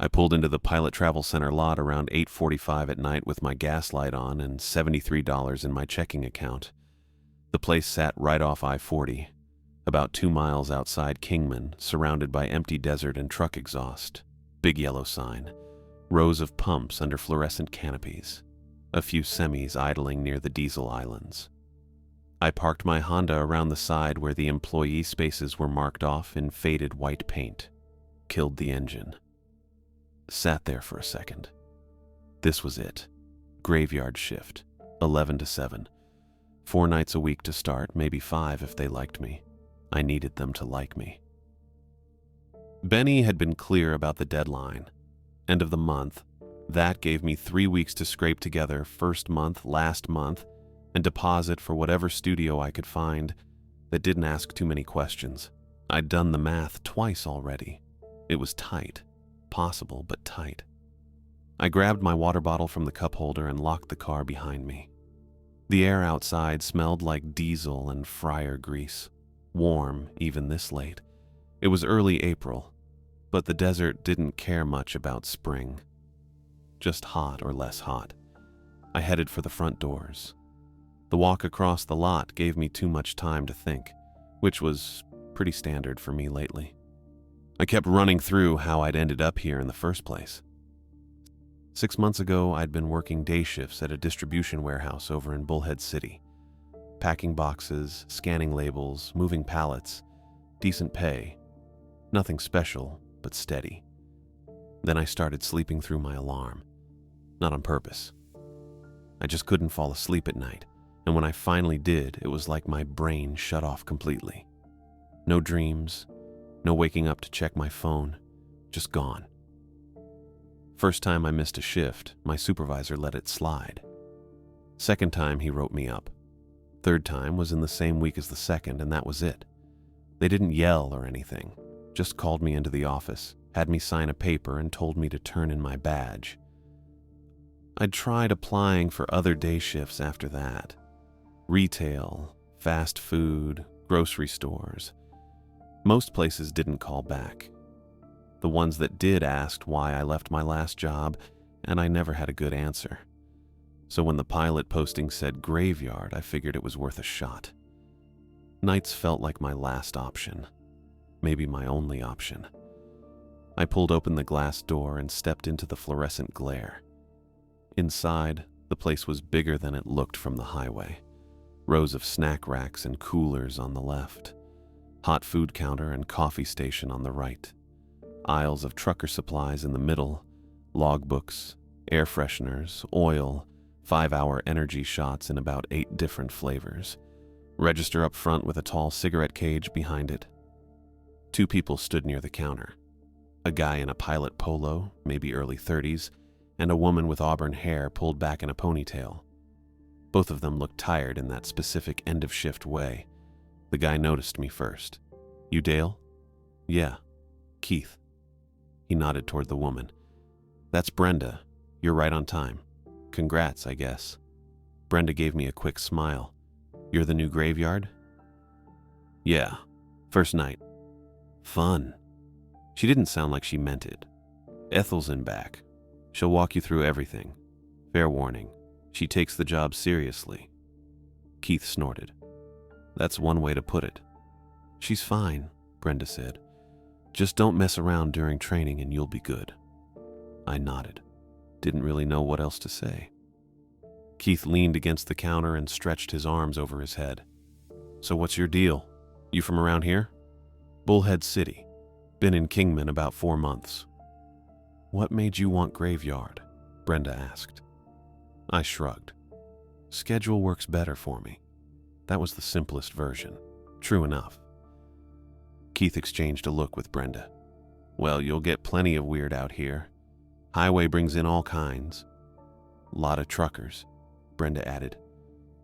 I pulled into the Pilot Travel Center lot around 8:45 at night with my gas light on and $73 in my checking account. The place sat right off I-40, about 2 miles outside Kingman, surrounded by empty desert and truck exhaust. Big yellow sign. Rows of pumps under fluorescent canopies. A few semis idling near the diesel islands. I parked my Honda around the side where the employee spaces were marked off in faded white paint. Killed the engine. Sat there for a second. This was it. Graveyard shift, 11 to 7. 4 nights a week to start, maybe 5 if they liked me. I needed them to like me. Benny had been clear about the deadline. End of the month. That gave me 3 weeks to scrape together first month, last month, and deposit for whatever studio I could find that didn't ask too many questions. I'd done the math twice already. It was tight. Possible, but tight. I grabbed my water bottle from the cup holder and locked the car behind me. The air outside smelled like diesel and fryer grease. Warm, even this late. It was early April, but the desert didn't care much about spring. Just hot or less hot. I headed for the front doors. The walk across the lot gave me too much time to think, which was pretty standard for me lately. I kept running through how I'd ended up here in the first place. 6 months ago, I'd been working day shifts at a distribution warehouse over in Bullhead City. Packing boxes, scanning labels, moving pallets. Decent pay. Nothing special, but steady. Then I started sleeping through my alarm. Not on purpose. I just couldn't fall asleep at night, and when I finally did, it was like my brain shut off completely. No dreams, no waking up to check my phone, just gone. First time I missed a shift, my supervisor let it slide. Second time, he wrote me up. Third time was in the same week as the second, and that was it. They didn't yell or anything, just called me into the office, had me sign a paper, and told me to turn in my badge. I'd tried applying for other day shifts after that. Retail, fast food, grocery stores. Most places didn't call back. The ones that did asked why I left my last job, and I never had a good answer. So when the pilot posting said graveyard, I figured it was worth a shot. Nights felt like my last option. Maybe my only option. I pulled open the glass door and stepped into the fluorescent glare. Inside, the place was bigger than it looked from the highway. Rows of snack racks and coolers on the left. Hot food counter and coffee station on the right. Aisles of trucker supplies in the middle. Logbooks, air fresheners, oil, 5-hour energy shots in about 8 different flavors. Register up front with a tall cigarette cage behind it. 2 people stood near the counter. A guy in a pilot polo, maybe early 30s, and a woman with auburn hair pulled back in a ponytail. Both of them looked tired in that specific end-of-shift way. The guy noticed me first. "You Dale?" "Yeah. Keith." He nodded toward the woman. "That's Brenda. You're right on time. Congrats, I guess." Brenda gave me a quick smile. "You're the new graveyard?" "Yeah. First night." "Fun." She didn't sound like she meant it. "Ethel's in back. She'll walk you through everything. Fair warning, she takes the job seriously." Keith snorted. "That's one way to put it." "She's fine," Brenda said. "Just don't mess around during training and you'll be good." I nodded. Didn't really know what else to say. Keith leaned against the counter and stretched his arms over his head. "So what's your deal? You from around here?" "Bullhead City. Been in Kingman about 4 months." "What made you want graveyard?" Brenda asked. I shrugged. "Schedule works better for me." That was the simplest version. True enough. Keith exchanged a look with Brenda. "Well, you'll get plenty of weird out here. Highway brings in all kinds. Lot of truckers," Brenda added.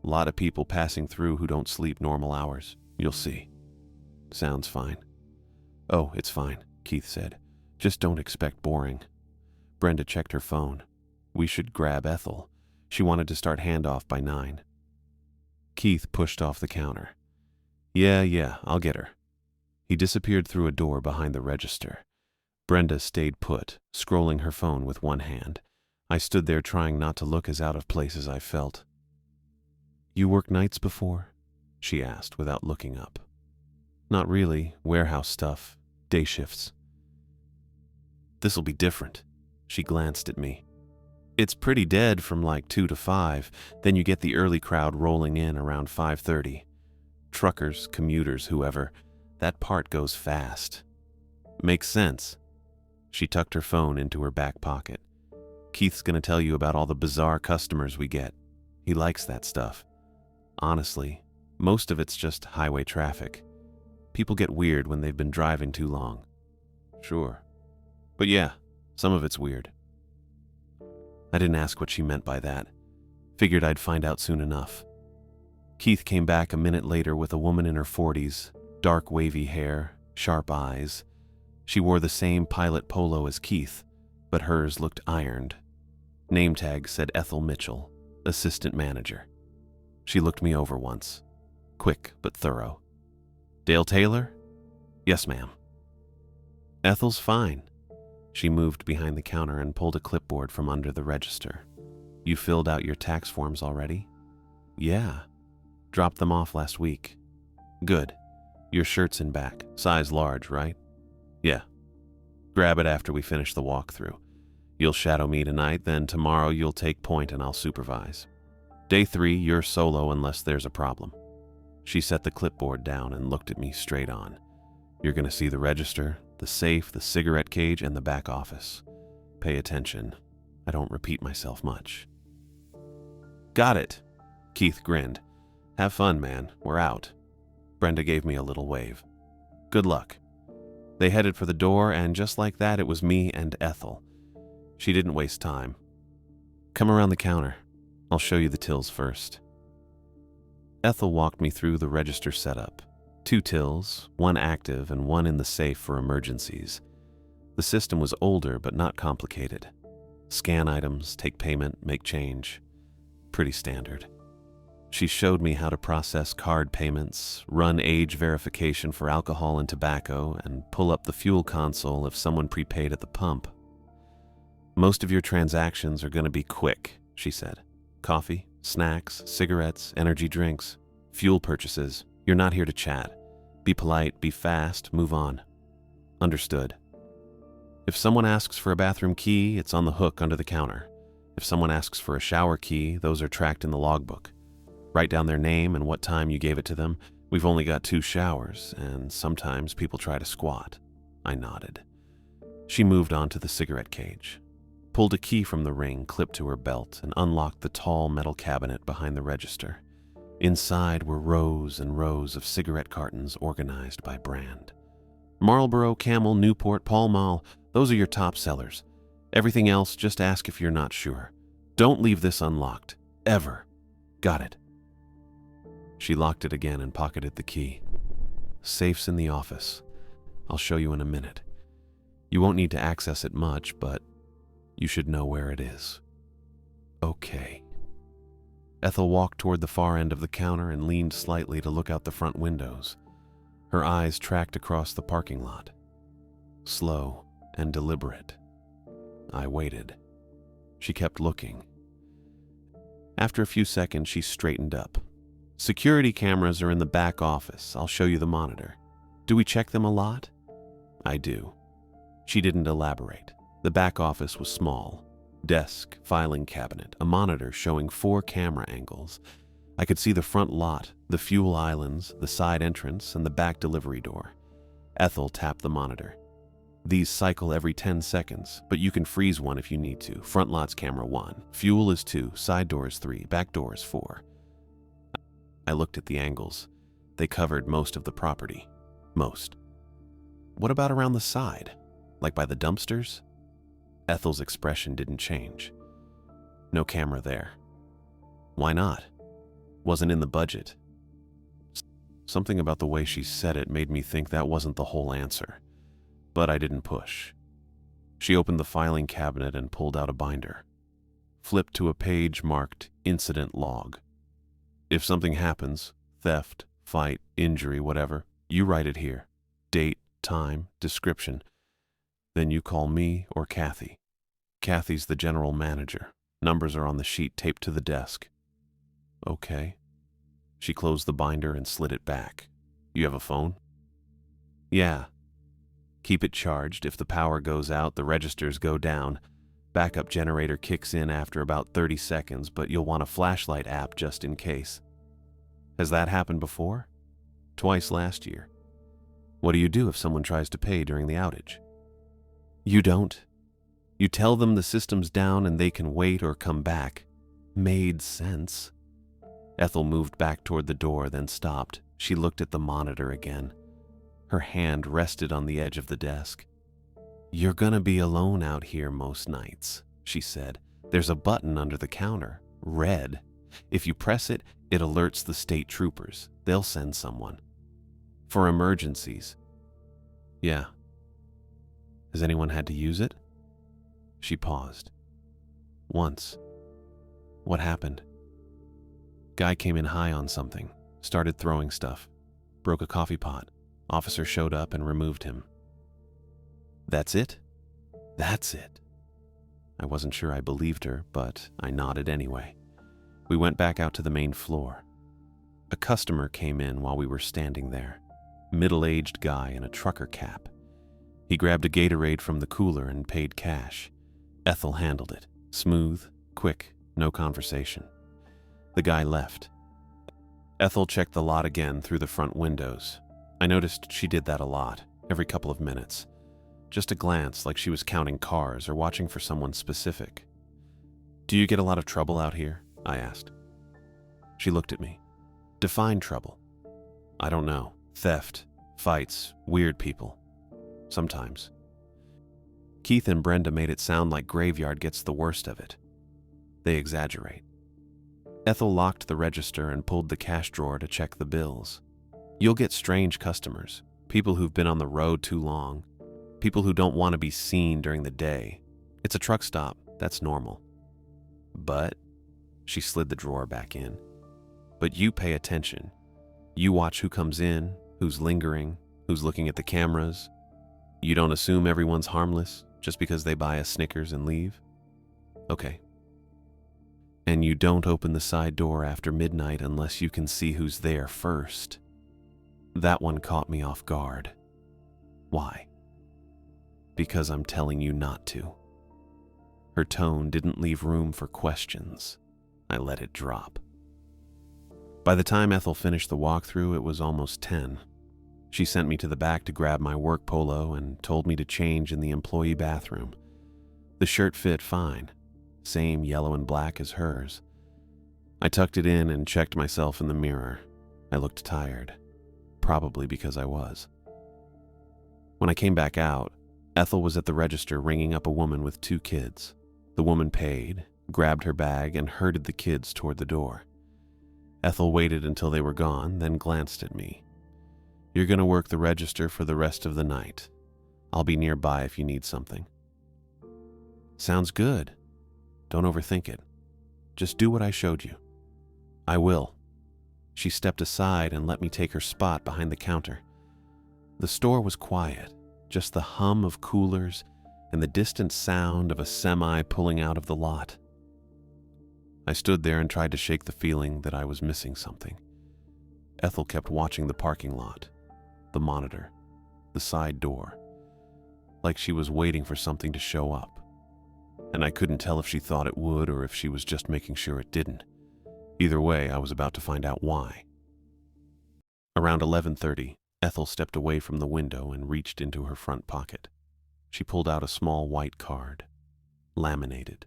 "Lot of people passing through who don't sleep normal hours. You'll see." "Sounds fine." "Oh, it's fine," Keith said. "Just don't expect boring." Brenda checked her phone. We should grab Ethel. She wanted to start handoff by 9. Keith pushed off the counter. Yeah, I'll get her." He disappeared through a door behind the register. Brenda stayed put, scrolling her phone with one hand. I stood there trying not to look as out of place as I felt. "You worked nights before?" she asked without looking up. "Not really. Warehouse stuff. Day shifts." "This'll be different." She glanced at me. "It's pretty dead from like 2 to 5, then you get the early crowd rolling in around 5:30. Truckers, commuters, whoever. That part goes fast." "Makes sense." She tucked her phone into her back pocket. "Keith's gonna tell you about all the bizarre customers we get. He likes that stuff. Honestly, most of it's just highway traffic. People get weird when they've been driving too long." "Sure. But yeah, some of it's weird." I didn't ask what she meant by that. Figured I'd find out soon enough. Keith came back a minute later with a woman in her 40s, dark wavy hair, sharp eyes. She wore the same pilot polo as Keith, but hers looked ironed. Name tag said Ethel Mitchell, assistant manager. She looked me over once. Quick but thorough. "Dale Taylor?" "Yes, ma'am." "Ethel's fine." She moved behind the counter and pulled a clipboard from under the register. "You filled out your tax forms already?" "Yeah. Dropped them off last week." "Good. Your shirt's in back. Size large, right?" "Yeah. Grab it after we finish the walkthrough. You'll shadow me tonight, then tomorrow you'll take point and I'll supervise. Day 3, you're solo unless there's a problem." She set the clipboard down and looked at me straight on. "You're going to see the register, the safe, the cigarette cage, and the back office. Pay attention. I don't repeat myself much." "Got it." Keith grinned. "Have fun, man. We're out." Brenda gave me a little wave. "Good luck." They headed for the door, and just like that, it was me and Ethel. She didn't waste time. "Come around the counter. I'll show you the tills first." Ethel walked me through the register setup. 2 tills, 1 active and 1 in the safe for emergencies. The system was older but not complicated. Scan items, take payment, make change. Pretty standard. She showed me how to process card payments, run age verification for alcohol and tobacco, and pull up the fuel console if someone prepaid at the pump. "Most of your transactions are going to be quick," she said. "Coffee, snacks, cigarettes, energy drinks, fuel purchases. You're not here to chat. Be polite, be fast, move on." "Understood." "If someone asks for a bathroom key, it's on the hook under the counter. If someone asks for a shower key, those are tracked in the logbook. Write down their name and what time you gave it to them. We've only got 2 showers, and sometimes people try to squat." I nodded. She moved on to the cigarette cage, pulled a key from the ring clipped to her belt, and unlocked the tall metal cabinet behind the register. Inside were rows and rows of cigarette cartons organized by brand. "Marlboro, Camel, Newport, Pall Mall, those are your top sellers. Everything else, just ask if you're not sure. Don't leave this unlocked. Ever. Got it?" She locked it again and pocketed the key. "Safe's in the office. I'll show you in a minute. You won't need to access it much, but you should know where it is." "Okay." Ethel walked toward the far end of the counter and leaned slightly to look out the front windows. Her eyes tracked across the parking lot. Slow and deliberate. I waited. She kept looking. After a few seconds, she straightened up. "Security cameras are in the back office. I'll show you the monitor. Do we check them a lot?" "I do." She didn't elaborate. The back office was small. Desk, filing cabinet, a monitor showing 4 camera angles. I could see the front lot, the fuel islands, the side entrance, and the back delivery door. Ethel tapped the monitor. "These cycle every 10 seconds, but you can freeze one if you need to. Front lot's camera 1. Fuel is 2. Side door is 3. Back door is 4. I looked at the angles. They covered most of the property. Most. "What about around the side? Like by the dumpsters?" Ethel's expression didn't change. "No camera there." "Why not?" "Wasn't in the budget." Something about the way she said it made me think that wasn't the whole answer. But I didn't push. She opened the filing cabinet and pulled out a binder. Flipped to a page marked Incident Log. "If something happens, theft, fight, injury, whatever, you write it here. Date, time, description. Then you call me or Kathy. Kathy's the general manager. Numbers are on the sheet taped to the desk. Okay. She closed the binder and slid it back. You have a phone? Yeah. Keep it charged. If the power goes out, the registers go down. Backup generator kicks in after about 30 seconds, but you'll want a flashlight app just in case. Has that happened before? Twice last year. What do you do if someone tries to pay during the outage? You don't. You tell them the system's down and they can wait or come back. Made sense. Ethel moved back toward the door, then stopped. She looked at the monitor again. Her hand rested on the edge of the desk. You're gonna be alone out here most nights, she said. There's a button under the counter, red. If you press it, it alerts the state troopers. They'll send someone. For emergencies. Yeah. Has anyone had to use it? She paused. Once. What happened? Guy came in high on something, started throwing stuff, broke a coffee pot. Officer showed up and removed him. That's it? That's it. I wasn't sure I believed her, but I nodded anyway. We went back out to the main floor. A customer came in while we were standing there. Middle-aged guy in a trucker cap. He grabbed a Gatorade from the cooler and paid cash. Ethel handled it. Smooth, quick, no conversation. The guy left. Ethel checked the lot again through the front windows. I noticed she did that a lot, every couple of minutes. Just a glance, like she was counting cars or watching for someone specific. Do you get a lot of trouble out here? I asked. She looked at me. Define trouble. I don't know. Theft, fights, weird people. Sometimes. Keith and Brenda made it sound like Graveyard gets the worst of it. They exaggerate. Ethel locked the register and pulled the cash drawer to check the bills. You'll get strange customers, people who've been on the road too long, people who don't want to be seen during the day. It's a truck stop, that's normal. But, she slid the drawer back in, but you pay attention. You watch who comes in, who's lingering, who's looking at the cameras. You don't assume everyone's harmless just because they buy a Snickers and leave? Okay. And you don't open the side door after midnight unless you can see who's there first. That one caught me off guard. Why? Because I'm telling you not to. Her tone didn't leave room for questions. I let it drop. By the time Ethel finished the walkthrough, it was almost 10. She sent me to the back to grab my work polo and told me to change in the employee bathroom. The shirt fit fine, same yellow and black as hers. I tucked it in and checked myself in the mirror. I looked tired, probably because I was. When I came back out, Ethel was at the register ringing up a woman with 2 kids. The woman paid, grabbed her bag, and herded the kids toward the door. Ethel waited until they were gone, then glanced at me. You're going to work the register for the rest of the night. I'll be nearby if you need something. Sounds good. Don't overthink it. Just do what I showed you. I will. She stepped aside and let me take her spot behind the counter. The store was quiet, just the hum of coolers and the distant sound of a semi pulling out of the lot. I stood there and tried to shake the feeling that I was missing something. Ethel kept watching the parking lot, the monitor, the side door, like she was waiting for something to show up. And I couldn't tell if she thought it would or if she was just making sure it didn't. Either way, I was about to find out why. Around 11:30, Ethel stepped away from the window and reached into her front pocket. She pulled out a small white card, laminated,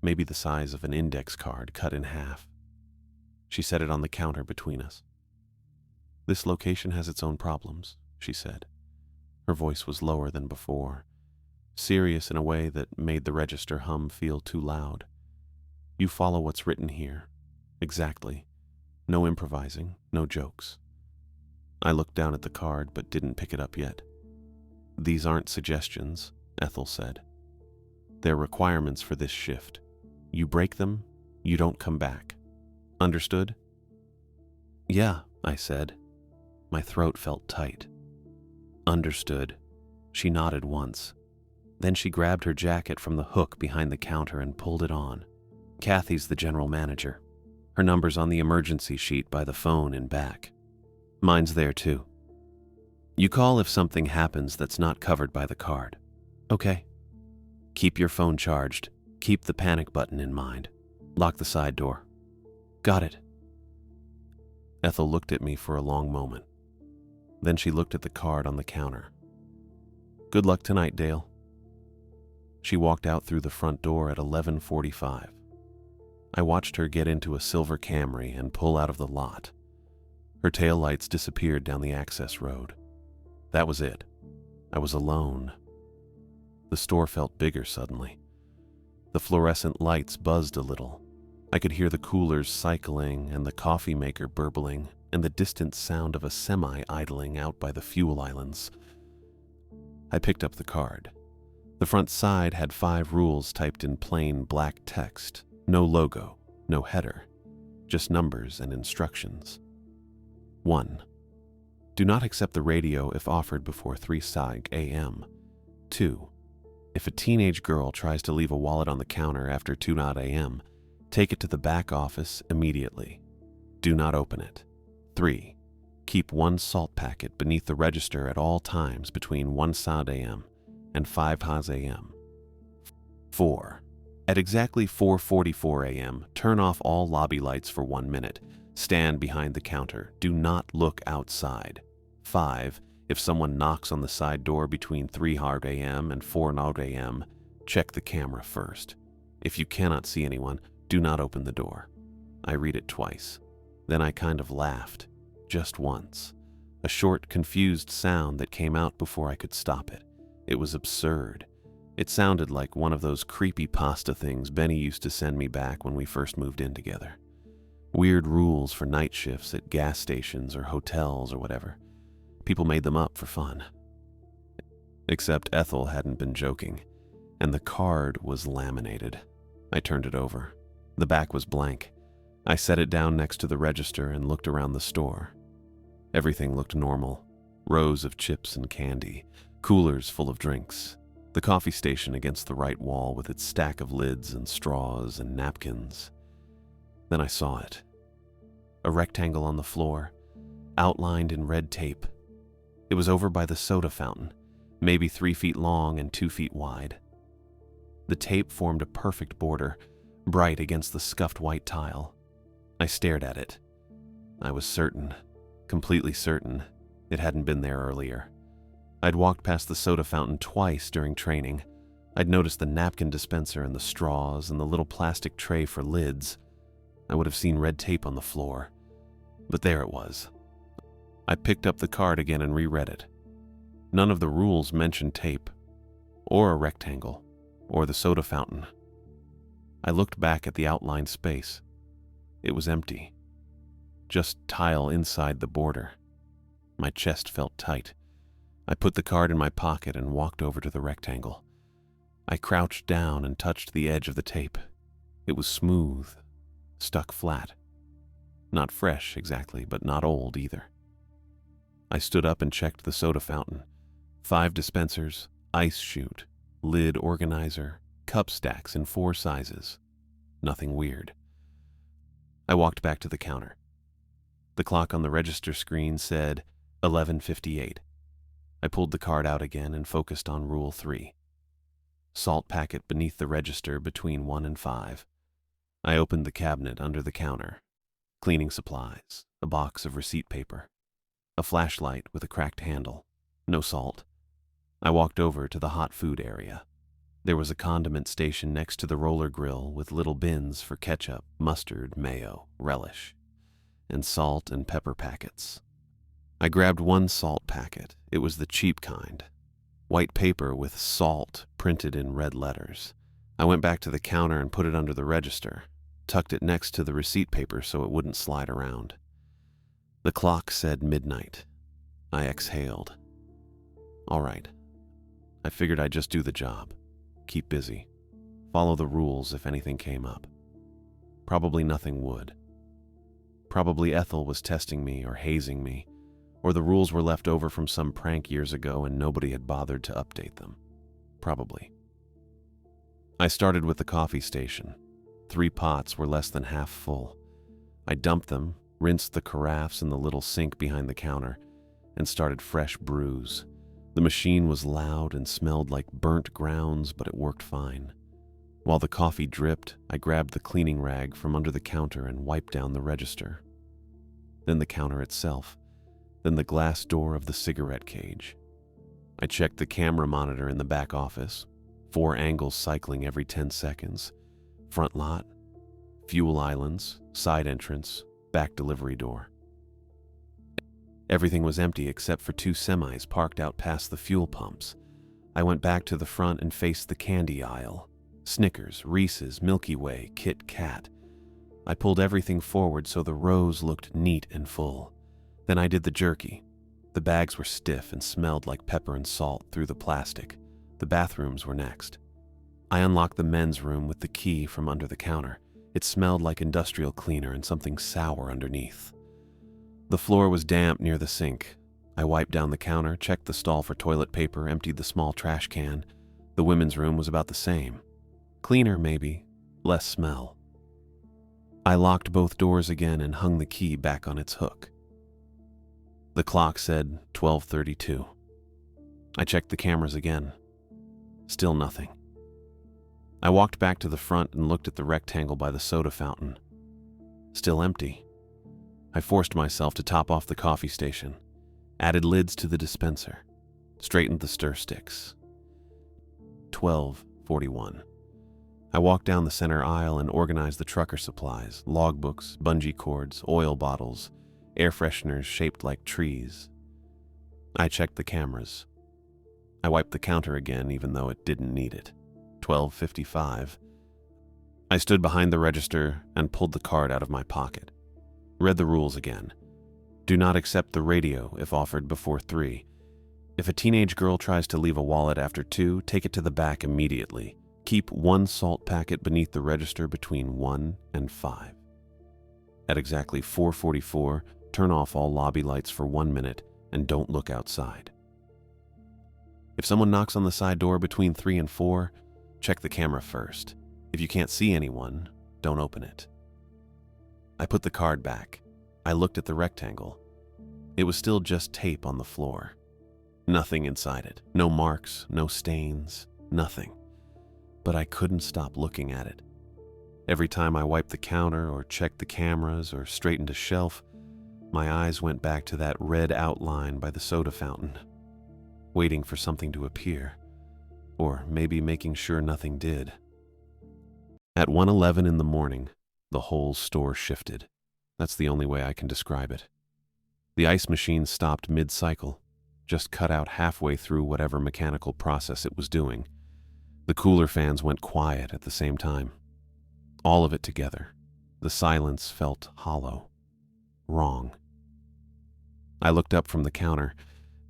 maybe the size of an index card cut in half. She set it on the counter between us. This location has its own problems, she said. Her voice was lower than before, serious in a way that made the register hum feel too loud. You follow what's written here. Exactly. No improvising, no jokes. I looked down at the card but didn't pick it up yet. These aren't suggestions, Ethel said. They're requirements for this shift. You break them, you don't come back. Understood? Yeah, I said. My throat felt tight. Understood. She nodded once, Then she grabbed her jacket from the hook behind the counter and pulled it on. Kathy's the general manager. Her number's on the emergency sheet by the phone in back. Mine's there too. You call if something happens that's not covered by the card. Okay. Keep your phone charged. Keep the panic button in mind. Lock the side door. Got it. Ethel looked at me for a long moment. Then she looked at the card on the counter. Good luck tonight, Dale. She walked out through the front door at 11:45. I watched her get into a silver Camry and pull out of the lot. Her taillights disappeared down the access road. That was it. I was alone. The store felt bigger suddenly. The fluorescent lights buzzed a little. I could hear the coolers cycling and the coffee maker burbling and the distant sound of a semi idling out by the fuel islands. I picked up the card. The front side had 5 rules typed in plain black text. No logo, no header, just numbers and instructions. 1. Do not accept the radio if offered before 3 a.m. 2. If a teenage girl tries to leave a wallet on the counter after 2 a.m., take it to the back office immediately. Do not open it. 3. Keep 1 salt packet beneath the register at all times between 1 a.m. and 5 a.m. 4. At exactly 4:44 a.m., turn off all lobby lights for 1 minute. Stand behind the counter. Do not look outside. 5. If someone knocks on the side door between 3 a.m. and 4 a.m., check the camera first. If you cannot see anyone, do not open the door. I read it twice. Then I kind of laughed, just once. A short, confused sound that came out before I could stop it. It was absurd. It sounded like one of those creepy pasta things Benny used to send me back when we first moved in together. Weird rules for night shifts at gas stations or hotels or whatever. People made them up for fun. Except Ethel hadn't been joking, and the card was laminated. I turned it over. The back was blank. I set it down next to the register and looked around the store. Everything looked normal. Rows of chips and candy, coolers full of drinks, the coffee station against the right wall with its stack of lids and straws and napkins. Then I saw it. A rectangle on the floor, outlined in red tape. It was over by the soda fountain, maybe 3 feet long and 2 feet wide. The tape formed a perfect border, bright against the scuffed white tile. I stared at it. I was certain, completely certain, it hadn't been there earlier. I'd walked past the soda fountain twice during training. I'd noticed the napkin dispenser and the straws and the little plastic tray for lids. I would have seen red tape on the floor. But there it was. I picked up the card again and reread it. None of the rules mentioned tape, or a rectangle, or the soda fountain. I looked back at the outlined space. It was empty. Just tile inside the border. My chest felt tight. I put the card in my pocket and walked over to the rectangle. I crouched down and touched the edge of the tape. It was smooth, stuck flat. Not fresh exactly, but not old either. I stood up and checked the soda fountain. 5 dispensers, ice chute, lid organizer, cup stacks in 4 sizes. Nothing weird. I walked back to the counter. The clock on the register screen said 11:58. I pulled the card out again and focused on Rule 3. Salt packet beneath the register between 1 and 5. I opened the cabinet under the counter. Cleaning supplies, a box of receipt paper, a flashlight with a cracked handle, no salt. I walked over to the hot food area. There was a condiment station next to the roller grill with little bins for ketchup, mustard, mayo, relish, and salt and pepper packets. I grabbed 1 salt packet. It was the cheap kind. White paper with salt printed in red letters. I went back to the counter and put it under the register, tucked it next to the receipt paper so it wouldn't slide around. The clock said midnight. I exhaled. All right. I figured I'd just do the job. Keep busy. Follow the rules if anything came up. Probably nothing would. Probably Ethel was testing me or hazing me, or the rules were left over from some prank years ago and nobody had bothered to update them. probably. I started with the coffee station. 3 pots were less than half full. I dumped them, rinsed the carafes in the little sink behind the counter, and started fresh brews. The machine was loud and smelled like burnt grounds, but it worked fine. While the coffee dripped, I grabbed the cleaning rag from under the counter and wiped down the register. Then the counter itself, then the glass door of the cigarette cage. I checked the camera monitor in the back office, 4 angles cycling every 10 seconds. Front lot, fuel islands, side entrance, back delivery door. Everything was empty except for 2 semis parked out past the fuel pumps. I went back to the front and faced the candy aisle. Snickers, Reese's, Milky Way, Kit Kat. I pulled everything forward so the rows looked neat and full. Then I did the jerky. The bags were stiff and smelled like pepper and salt through the plastic. The bathrooms were next. I unlocked the men's room with the key from under the counter. It smelled like industrial cleaner and something sour underneath. The floor was damp near the sink. I wiped down the counter, checked the stall for toilet paper, emptied the small trash can. The women's room was about the same. Cleaner, maybe, less smell. I locked both doors again and hung the key back on its hook. The clock said 12:32. I checked the cameras again. Still nothing. I walked back to the front and looked at the rectangle by the soda fountain. Still empty. I forced myself to top off the coffee station, added lids to the dispenser, straightened the stir sticks. 12:41. I walked down the center aisle and organized the trucker supplies, logbooks, bungee cords, oil bottles, air fresheners shaped like trees. I checked the cameras. I wiped the counter again even though it didn't need it. 12:55. I stood behind the register and pulled the card out of my pocket. Read the rules again. Do not accept the radio if offered before 3. If a teenage girl tries to leave a wallet after 2, take it to the back immediately. Keep 1 salt packet beneath the register between 1 and 5. At exactly 4:44, turn off all lobby lights for 1 minute and don't look outside. If someone knocks on the side door between 3 and 4, check the camera first. If you can't see anyone, don't open it. I put the card back. I looked at the rectangle. It was still just tape on the floor. Nothing inside it. No marks, no stains, nothing. But I couldn't stop looking at it. Every time I wiped the counter or checked the cameras or straightened a shelf, my eyes went back to that red outline by the soda fountain, waiting for something to appear, or maybe making sure nothing did. At 1:11 in the morning, the whole store shifted. That's the only way I can describe it. The ice machine stopped mid-cycle, just cut out halfway through whatever mechanical process it was doing. The cooler fans went quiet at the same time. All of it together. The silence felt hollow. Wrong. I looked up from the counter.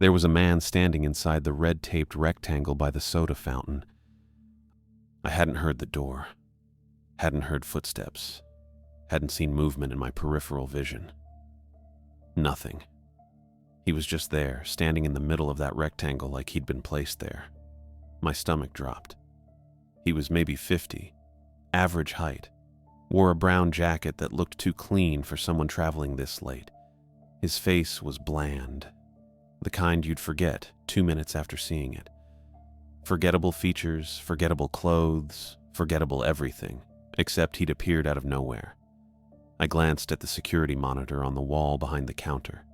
There was a man standing inside the red-taped rectangle by the soda fountain. I hadn't heard the door. Hadn't heard footsteps. Hadn't seen movement in my peripheral vision. Nothing. He was just there, standing in the middle of that rectangle like he'd been placed there. My stomach dropped. He was maybe 50, average height, wore a brown jacket that looked too clean for someone traveling this late. His face was bland, the kind you'd forget 2 minutes after seeing it. Forgettable features, forgettable clothes, forgettable everything, except he'd appeared out of nowhere. I glanced at the security monitor on the wall behind the counter.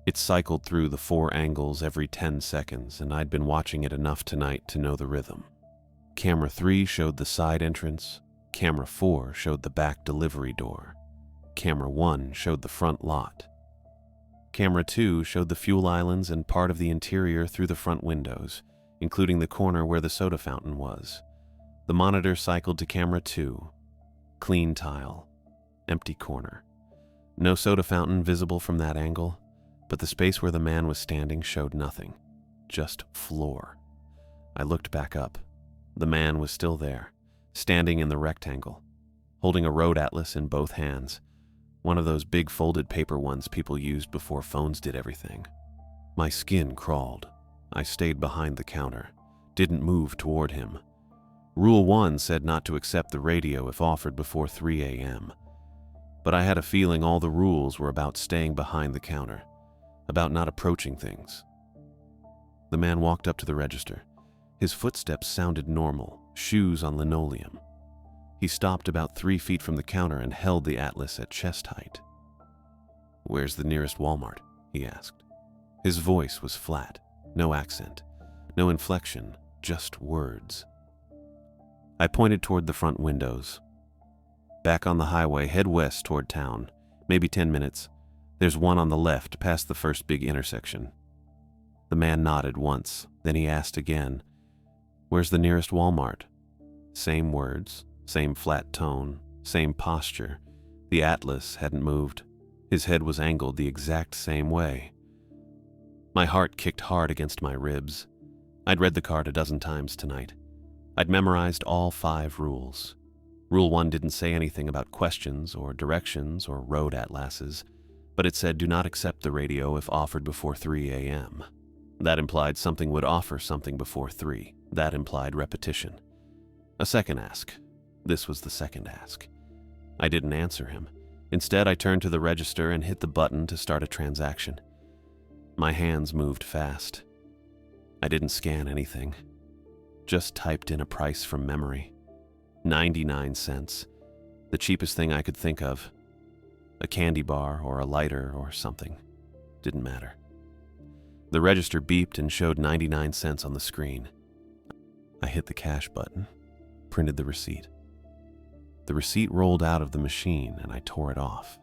It cycled through the 4 angles every 10 seconds, and I'd been watching it enough tonight to know the rhythm. Camera 3 showed the side entrance. Camera 4 showed the back delivery door. Camera 1 showed the front lot. Camera 2 showed the fuel islands and part of the interior through the front windows, including the corner where the soda fountain was. The monitor cycled to camera 2. Clean tile. Empty corner. No soda fountain visible from that angle, but the space where the man was standing showed nothing. Just floor. I looked back up. The man was still there, standing in the rectangle, holding a road atlas in both hands, one of those big folded paper ones people used before phones did everything. My skin crawled. I stayed behind the counter, didn't move toward him. Rule 1 said not to accept the radio if offered before 3 a.m. But I had a feeling all the rules were about staying behind the counter, about not approaching things. The man walked up to the register. His footsteps sounded normal, shoes on linoleum. He stopped about 3 feet from the counter and held the atlas at chest height. "Where's the nearest Walmart?" he asked. His voice was flat, no accent, no inflection, just words. I pointed toward the front windows. "Back on the highway, head west toward town. Maybe 10 minutes. There's one on the left, past the first big intersection." The man nodded once, then he asked again, "Where's the nearest Walmart?" Same words, same flat tone, same posture. The atlas hadn't moved. His head was angled the exact same way. My heart kicked hard against my ribs. I'd read the card a dozen times tonight. I'd memorized all 5 rules. Rule 1 didn't say anything about questions or directions or road atlases, but it said do not accept the radio if offered before 3 a.m. That implied something would offer something before 3. That implied repetition. A second ask. This was the second ask. I didn't answer him. Instead, I turned to the register and hit the button to start a transaction. My hands moved fast. I didn't scan anything. Just typed in a price from memory. 99 cents. The cheapest thing I could think of. A candy bar or a lighter or something. Didn't matter. The register beeped and showed 99 cents on the screen. I hit the cash button, printed the receipt. The receipt rolled out of the machine and I tore it off.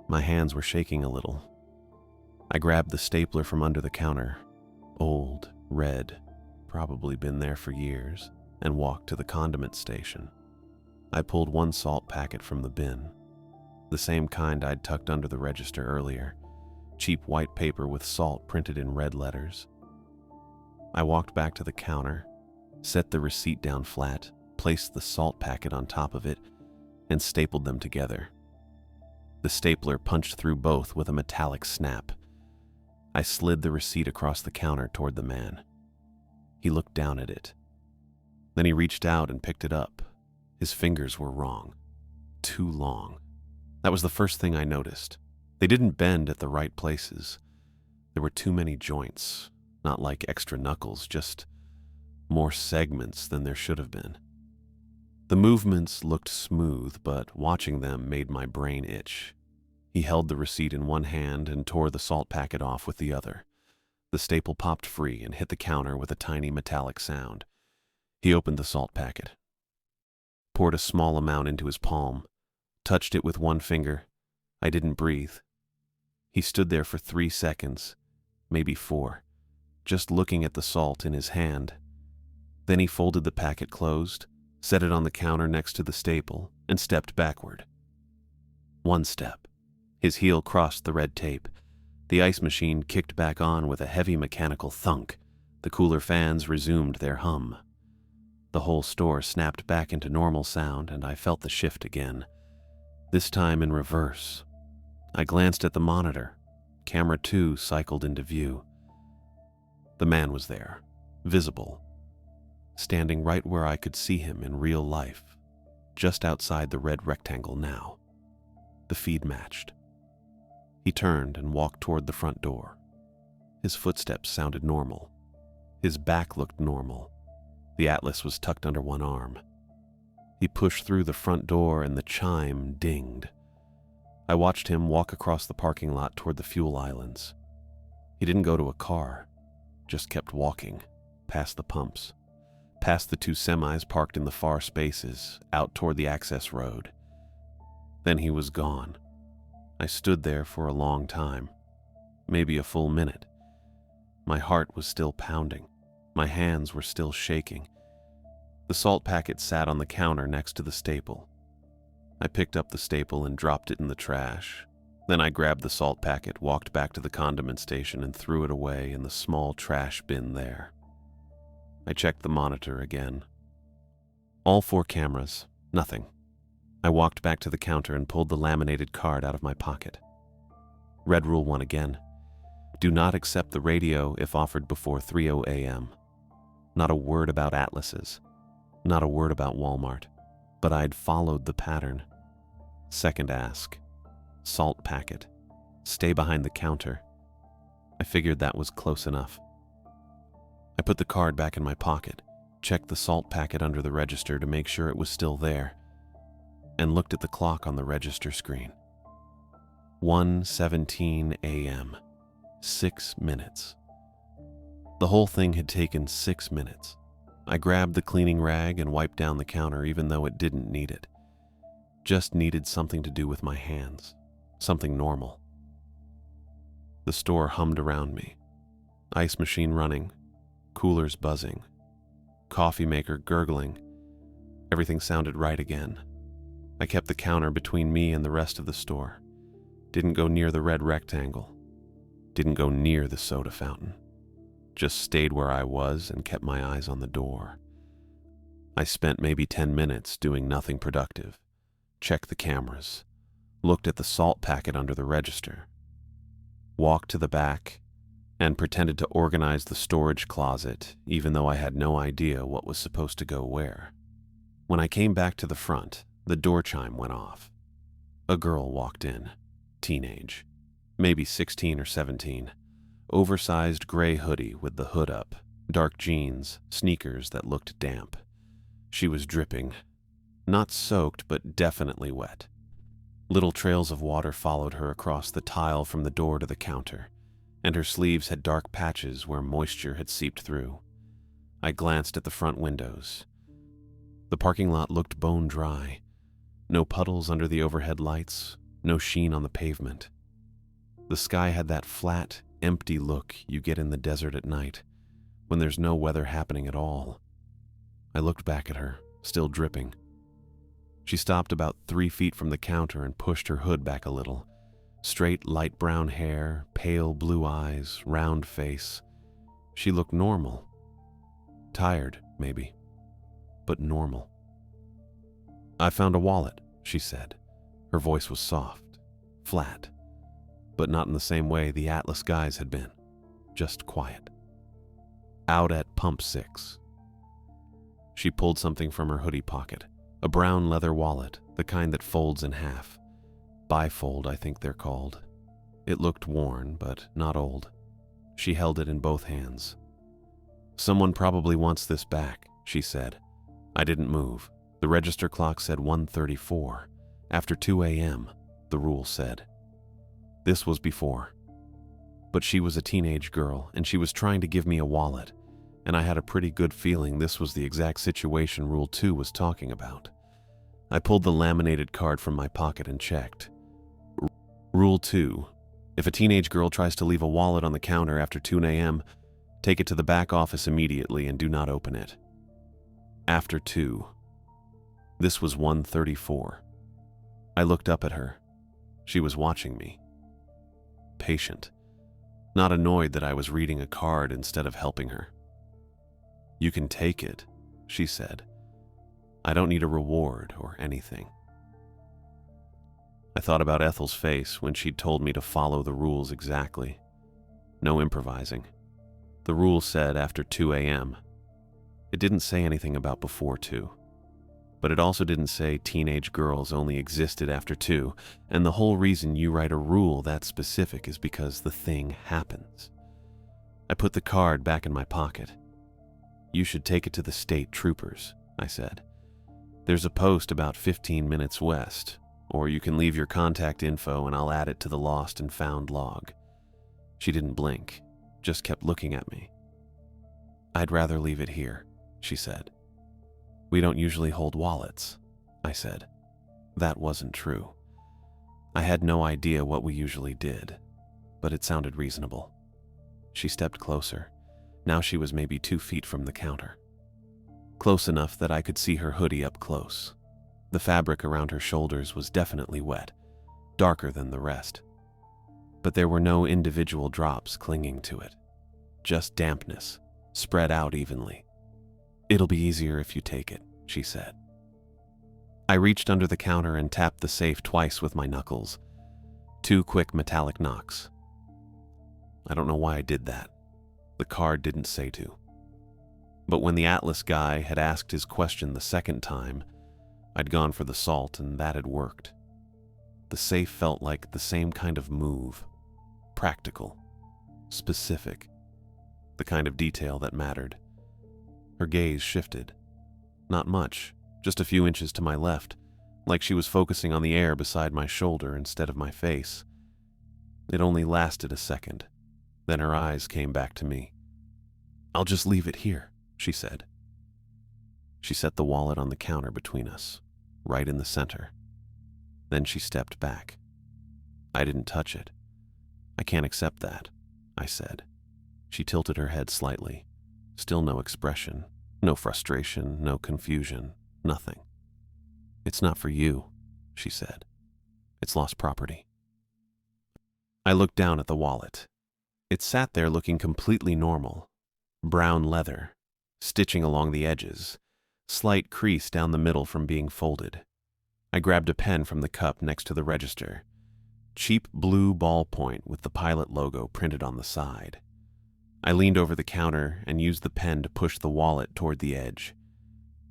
My hands were shaking a little. I grabbed the stapler from under the counter, old, red, probably been there for years, and walked to the condiment station. I pulled 1 salt packet from the bin, the same kind I'd tucked under the register earlier, cheap white paper with salt printed in red letters. I walked back to the counter, set the receipt down flat, placed the salt packet on top of it, and stapled them together. The stapler punched through both with a metallic snap. I slid the receipt across the counter toward the man. He looked down at it. Then he reached out and picked it up. His fingers were wrong. Too long. That was the first thing I noticed. They didn't bend at the right places. There were too many joints, not like extra knuckles, just more segments than there should have been. The movements looked smooth, but watching them made my brain itch. He held the receipt in one hand and tore the salt packet off with the other. The staple popped free and hit the counter with a tiny metallic sound. He opened the salt packet, poured a small amount into his palm, touched it with one finger. I didn't breathe. He stood there for 3 seconds, maybe 4, just looking at the salt in his hand. Then he folded the packet closed, set it on the counter next to the staple, and stepped backward. 1 step. His heel crossed the red tape. The ice machine kicked back on with a heavy mechanical thunk. The cooler fans resumed their hum. The whole store snapped back into normal sound, and I felt the shift again. This time in reverse. I glanced at the monitor. Camera 2 cycled into view. The man was there, visible, standing right where I could see him in real life, just outside the red rectangle now. The feed matched. He turned and walked toward the front door. His footsteps sounded normal. His back looked normal. The atlas was tucked under one arm. He pushed through the front door and the chime dinged. I watched him walk across the parking lot toward the fuel islands. He didn't go to a car, just kept walking, past the pumps, past the 2 semis parked in the far spaces, out toward the access road. Then he was gone. I stood there for a long time, maybe a full minute. My heart was still pounding. My hands were still shaking. The salt packet sat on the counter next to the staple. I picked up the staple and dropped it in the trash. Then I grabbed the salt packet, walked back to the condiment station, and threw it away in the small trash bin there. I checked the monitor again. All 4 cameras, nothing. I walked back to the counter and pulled the laminated card out of my pocket. Read Rule 1 again. Do not accept the radio if offered before 3:00 a.m. Not a word about atlases. Not a word about Walmart. But I'd followed the pattern. Second ask. Salt packet. Stay behind the counter. I figured that was close enough. I put the card back in my pocket, checked the salt packet under the register to make sure it was still there, and looked at the clock on the register screen. 1:17 a.m. 6 minutes. The whole thing had taken 6 minutes. I grabbed the cleaning rag and wiped down the counter even though it didn't need it. Just needed something to do with my hands. Something normal. The store hummed around me. Ice machine running. Coolers buzzing. Coffee maker gurgling. Everything sounded right again. I kept the counter between me and the rest of the store. Didn't go near the red rectangle. Didn't go near the soda fountain. Just stayed where I was and kept my eyes on the door. I spent maybe 10 minutes doing nothing productive. Checked the cameras. Looked at the salt packet under the register. Walked to the back and pretended to organize the storage closet even though I had no idea what was supposed to go where. When I came back to the front, the door chime went off. A girl walked in. Teenage. Maybe 16 or 17. Oversized gray hoodie with the hood up, dark jeans, sneakers that looked damp. She was dripping. Not soaked, but definitely wet. Little trails of water followed her across the tile from the door to the counter, and her sleeves had dark patches where moisture had seeped through. I glanced at the front windows. The parking lot looked bone dry. No puddles under the overhead lights, no sheen on the pavement. The sky had that flat, empty look you get in the desert at night, when there's no weather happening at all. I looked back at her, still dripping. She stopped about 3 feet from the counter and pushed her hood back a little. Straight, light brown hair, pale blue eyes, round face. She looked normal. Tired, maybe, but normal. "I found a wallet," she said. Her voice was soft, flat, but not in the same way the Atlas guys had been. Just quiet. "Out at Pump 6. She pulled something from her hoodie pocket. A brown leather wallet, the kind that folds in half. Bifold, I think they're called. It looked worn, but not old. She held it in both hands. "Someone probably wants this back," she said. I didn't move. The register clock said 1:34. After 2 a.m., the rule said. This was before. But she was a teenage girl, and she was trying to give me a wallet, and I had a pretty good feeling this was the exact situation Rule 2 was talking about. I pulled the laminated card from my pocket and checked. Rule 2. If a teenage girl tries to leave a wallet on the counter after 2 a.m., take it to the back office immediately and do not open it. After 2. This was 1:34. I looked up at her. She was watching me. Patient. Not annoyed that I was reading a card instead of helping her. "You can take it," she said. "I don't need a reward or anything." I thought about Ethel's face when she'd told me to follow the rules exactly. No improvising. The rule said after 2 a.m. It didn't say anything about before 2. But it also didn't say teenage girls only existed after 2, and the whole reason you write a rule that specific is because the thing happens. I put the card back in my pocket. "You should take it to the state troopers," I said. "There's a post about 15 minutes west, or you can leave your contact info and I'll add it to the lost and found log." She didn't blink, just kept looking at me. "I'd rather leave it here," she said. "We don't usually hold wallets," I said. That wasn't true. I had no idea what we usually did, but it sounded reasonable. She stepped closer. Now she was maybe 2 feet from the counter. Close enough that I could see her hoodie up close. The fabric around her shoulders was definitely wet, darker than the rest. But there were no individual drops clinging to it. Just dampness, spread out evenly. "It'll be easier if you take it," she said. I reached under the counter and tapped the safe twice with my knuckles. 2 quick metallic knocks. I don't know why I did that. The card didn't say to. But when the Atlas guy had asked his question the second time, I'd gone for the salt and that had worked. The safe felt like the same kind of move. Practical. Specific. The kind of detail that mattered. Her gaze shifted. Not much, just a few inches to my left, like she was focusing on the air beside my shoulder instead of my face. It only lasted a second. Then her eyes came back to me. "I'll just leave it here," she said. She set the wallet on the counter between us, right in the center. Then she stepped back. I didn't touch it. "I can't accept that," I said. She tilted her head slightly. Still no expression, no frustration, no confusion, nothing. "It's not for you," she said. "It's lost property." I looked down at the wallet. It sat there looking completely normal. Brown leather, stitching along the edges, slight crease down the middle from being folded. I grabbed a pen from the cup next to the register. Cheap blue ballpoint with the pilot logo printed on the side. I leaned over the counter and used the pen to push the wallet toward the edge.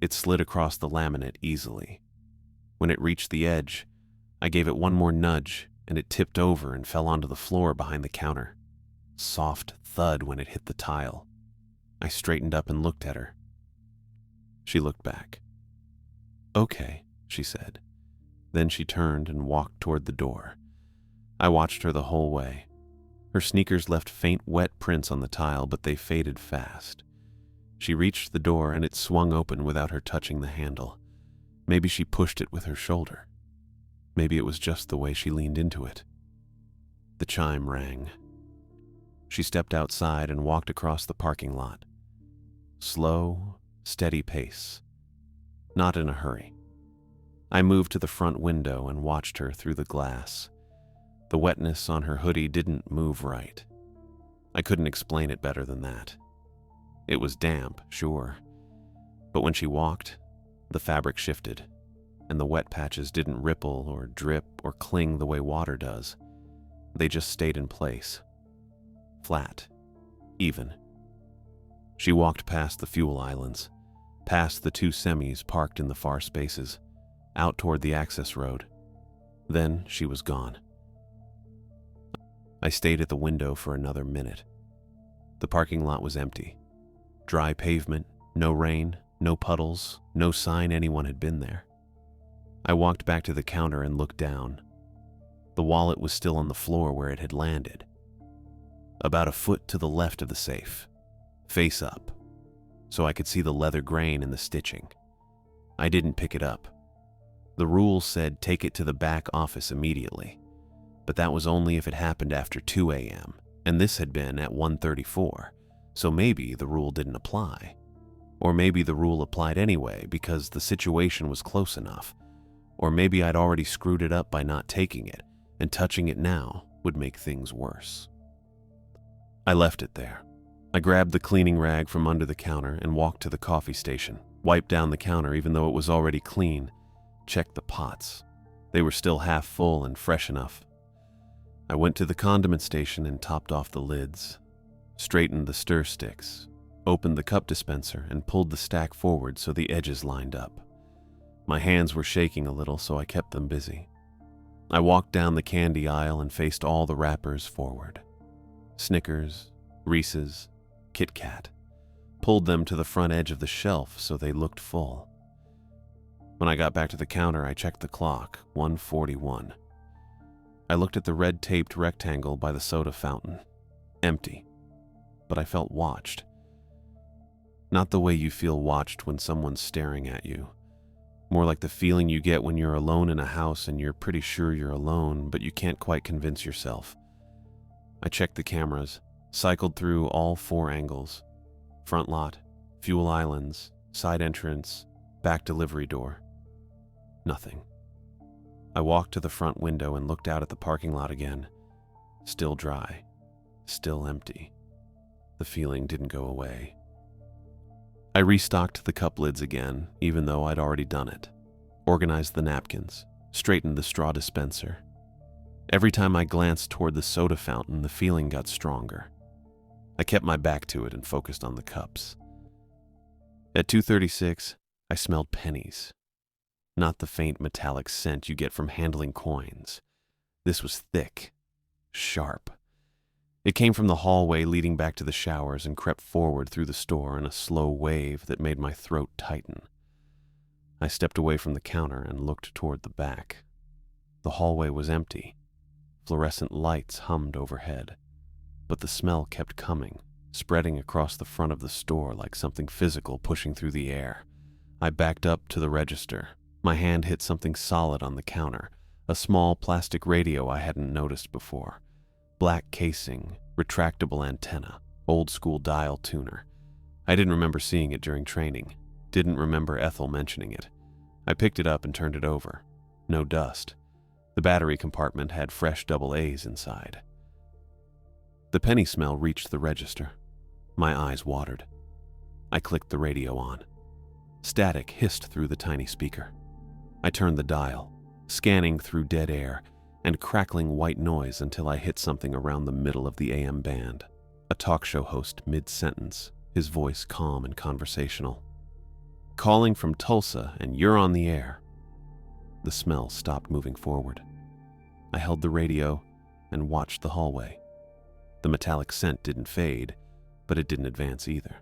It slid across the laminate easily. When it reached the edge, I gave it one more nudge and it tipped over and fell onto the floor behind the counter. Soft thud when it hit the tile. I straightened up and looked at her. She looked back. "Okay," she said. Then she turned and walked toward the door. I watched her the whole way. Her sneakers left faint wet prints on the tile, but they faded fast. She reached the door and it swung open without her touching the handle. Maybe she pushed it with her shoulder. Maybe it was just the way she leaned into it. The chime rang. She stepped outside and walked across the parking lot. Slow, steady pace. Not in a hurry. I moved to the front window and watched her through the glass. The wetness on her hoodie didn't move right. I couldn't explain it better than that. It was damp, sure. But when she walked, the fabric shifted, and the wet patches didn't ripple or drip or cling the way water does. They just stayed in place. Flat. Even. She walked past the fuel islands, past the two semis parked in the far spaces, out toward the access road. Then she was gone. I stayed at the window for another minute. The parking lot was empty. Dry pavement, no rain, no puddles, no sign anyone had been there. I walked back to the counter and looked down. The wallet was still on the floor where it had landed. About a foot to the left of the safe, face up, so I could see the leather grain in the stitching. I didn't pick it up. The rule said take it to the back office immediately, but that was only if it happened after 2 a.m., and this had been at 1:34, so maybe the rule didn't apply. Or maybe the rule applied anyway because the situation was close enough. Or maybe I'd already screwed it up by not taking it, and touching it now would make things worse. I left it there. I grabbed the cleaning rag from under the counter and walked to the coffee station, wiped down the counter even though it was already clean, checked the pots. They were still half full and fresh enough. I went to the condiment station and topped off the lids, straightened the stir sticks, opened the cup dispenser and pulled the stack forward so the edges lined up. My hands were shaking a little, so I kept them busy. I walked down the candy aisle and faced all the wrappers forward. Snickers, Reese's, Kit Kat. Pulled them to the front edge of the shelf so they looked full. When I got back to the counter, I checked the clock, 1:41. I looked at the red-taped rectangle by the soda fountain. Empty. But I felt watched. Not the way you feel watched when someone's staring at you. More like the feeling you get when you're alone in a house and you're pretty sure you're alone, but you can't quite convince yourself. I checked the cameras, cycled through all 4 angles. Front lot, fuel islands, side entrance, back delivery door. Nothing. I walked to the front window and looked out at the parking lot again. Still dry. Still empty. The feeling didn't go away. I restocked the cup lids again, even though I'd already done it. Organized the napkins, straightened the straw dispenser. Every time I glanced toward the soda fountain, the feeling got stronger. I kept my back to it and focused on the cups. At 2:36, I smelled pennies. Not the faint metallic scent you get from handling coins. This was thick, sharp. It came from the hallway leading back to the showers and crept forward through the store in a slow wave that made my throat tighten. I stepped away from the counter and looked toward the back. The hallway was empty. Fluorescent lights hummed overhead, but the smell kept coming, spreading across the front of the store like something physical pushing through the air. I backed up to the register. My hand hit something solid on the counter, a small plastic radio I hadn't noticed before. Black casing, retractable antenna, old-school dial tuner. I didn't remember seeing it during training. Didn't remember Ethel mentioning it. I picked it up and turned it over. No dust. The battery compartment had fresh AA inside. The penny smell reached the register. My eyes watered. I clicked the radio on. Static hissed through the tiny speaker. I turned the dial, scanning through dead air and crackling white noise until I hit something around the middle of the AM band. A talk show host mid-sentence, his voice calm and conversational. "Calling from Tulsa, and you're on the air." The smell stopped moving forward. I held the radio and watched the hallway. The metallic scent didn't fade, but it didn't advance either.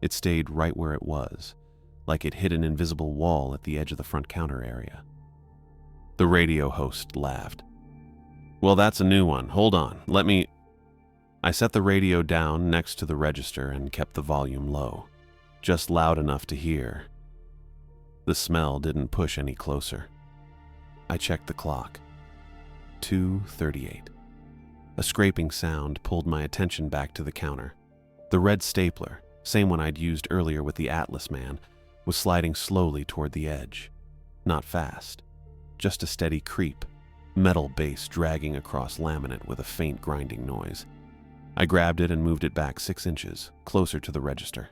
It stayed right where it was, like it hit an invisible wall at the edge of the front counter area. The radio host laughed. "Well, that's a new one. Hold on, let me..." I set the radio down next to the register and kept the volume low, just loud enough to hear. The smell didn't push any closer. I checked the clock. 2:38. A scraping sound pulled my attention back to the counter. The red stapler, same one I'd used earlier with the Atlas man, was sliding slowly toward the edge. Not fast, just a steady creep, metal base dragging across laminate with a faint grinding noise. I grabbed it and moved it back 6 inches, closer to the register.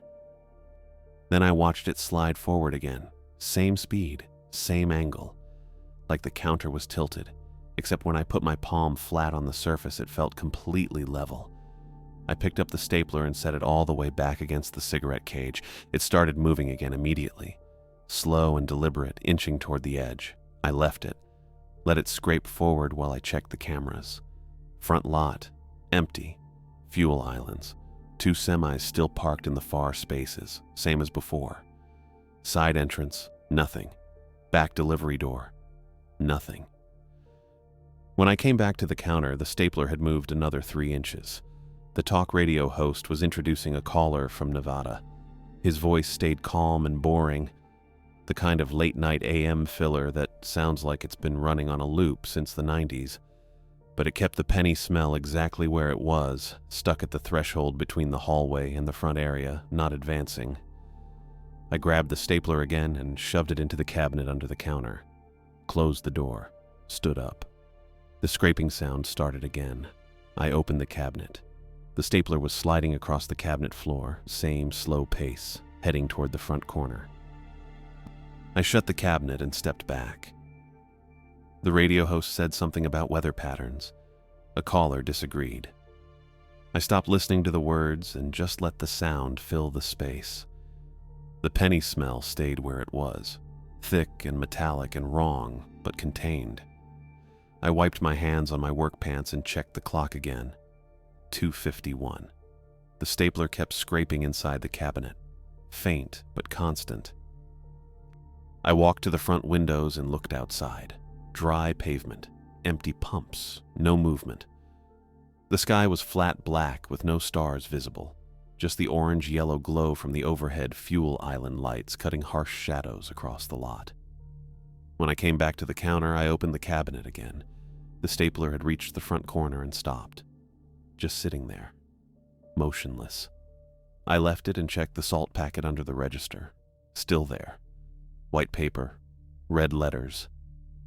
Then I watched it slide forward again, same speed, same angle, like the counter was tilted, except when I put my palm flat on the surface it felt completely level. I picked up the stapler and set it all the way back against the cigarette cage. It started moving again immediately, slow and deliberate, inching toward the edge. I left it, let it scrape forward while I checked the cameras. Front lot, empty. Fuel islands. 2 semis still parked in the far spaces, same as before. Side entrance, nothing. Back delivery door, nothing. When I came back to the counter, the stapler had moved another 3 inches. The talk radio host was introducing a caller from Nevada. His voice stayed calm and boring, the kind of late-night AM filler that sounds like it's been running on a loop since the 90s. But it kept the penny smell exactly where it was, stuck at the threshold between the hallway and the front area, not advancing. I grabbed the stapler again and shoved it into the cabinet under the counter. Closed the door, stood up. The scraping sound started again. I opened the cabinet. The stapler was sliding across the cabinet floor, same slow pace, heading toward the front corner. I shut the cabinet and stepped back. The radio host said something about weather patterns. A caller disagreed. I stopped listening to the words and just let the sound fill the space. The penny smell stayed where it was, thick and metallic and wrong, but contained. I wiped my hands on my work pants and checked the clock again. 2:51. The stapler kept scraping inside the cabinet, faint but constant. I walked to the front windows and looked outside. Dry pavement, empty pumps, no movement. The sky was flat black with no stars visible, just the orange-yellow glow from the overhead fuel island lights cutting harsh shadows across the lot. When I came back to the counter, I opened the cabinet again. The stapler had reached the front corner and stopped, just sitting there, motionless. I left it and checked the salt packet under the register. Still there. White paper, red letters.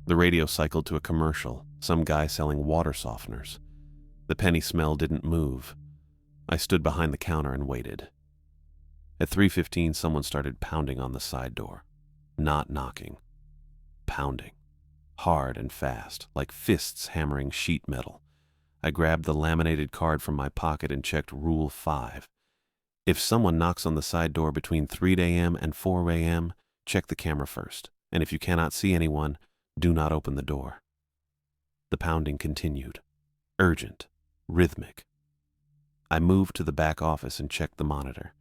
The radio cycled to a commercial, some guy selling water softeners. The penny smell didn't move. I stood behind the counter and waited. At 3:15, someone started pounding on the side door. Not knocking. Pounding. Hard and fast, like fists hammering sheet metal. I grabbed the laminated card from my pocket and checked Rule 5. If someone knocks on the side door between 3 a.m. and 4 a.m., check the camera first, and if you cannot see anyone, do not open the door. The pounding continued, urgent, rhythmic. I moved to the back office and checked the monitor.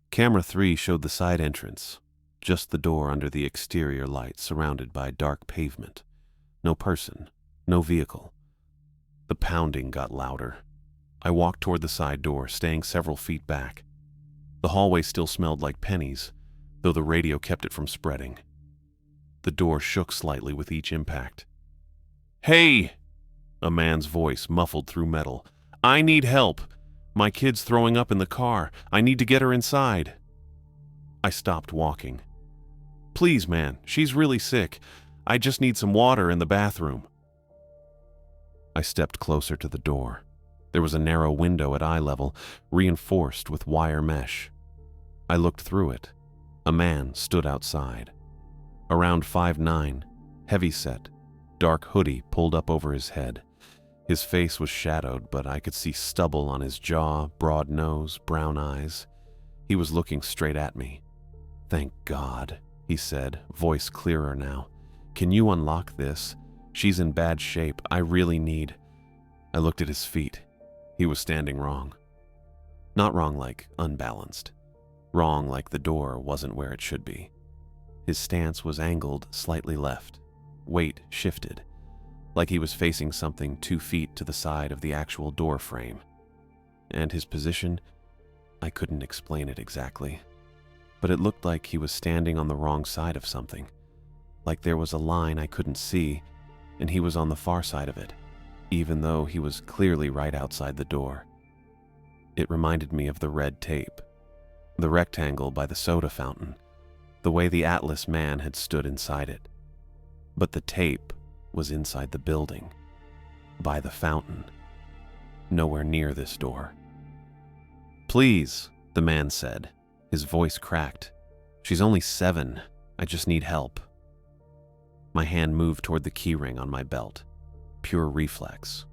Camera 3 showed the side entrance, just the door under the exterior light surrounded by dark pavement. No person, no vehicle. The pounding got louder. I walked toward the side door, staying several feet back. The hallway still smelled like pennies, though the radio kept it from spreading. The door shook slightly with each impact. "Hey!" A man's voice muffled through metal. "I need help. My kid's throwing up in the car. I need to get her inside." I stopped walking. "Please, man, she's really sick. I just need some water in the bathroom." I stepped closer to the door. There was a narrow window at eye level, reinforced with wire mesh. I looked through it. A man stood outside. Around 5'9", heavy-set, dark hoodie pulled up over his head. His face was shadowed, but I could see stubble on his jaw, broad nose, brown eyes. He was looking straight at me. "Thank God," he said, voice clearer now. "Can you unlock this? She's in bad shape. I really need..." I looked at his feet. He was standing wrong. Not wrong like unbalanced. Wrong like the door wasn't where it should be. His stance was angled slightly left. Weight shifted, like he was facing something 2 feet to the side of the actual door frame. And his position, I couldn't explain it exactly, but it looked like he was standing on the wrong side of something, like there was a line I couldn't see, and he was on the far side of it, even though he was clearly right outside the door. It reminded me of the red tape, the rectangle by the soda fountain, the way the Atlas man had stood inside it. But the tape was inside the building, by the fountain, nowhere near this door. "Please," the man said. His voice cracked. "She's only 7. I just need help." My hand moved toward the keyring on my belt. Pure reflex.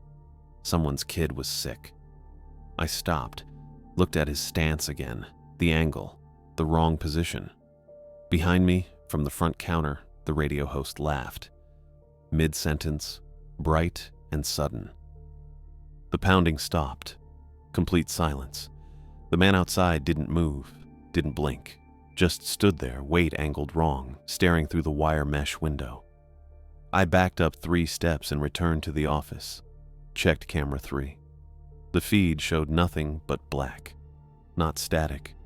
Someone's kid was sick. I stopped, looked at his stance again, the angle, the wrong position. Behind me, from the front counter, the radio host laughed. Mid-sentence, bright and sudden. The pounding stopped. Complete silence. The man outside didn't move, didn't blink, just stood there, weight angled wrong, staring through the wire mesh window. I backed up 3 steps and returned to the office. Checked camera 3. The feed showed nothing but black. Not static.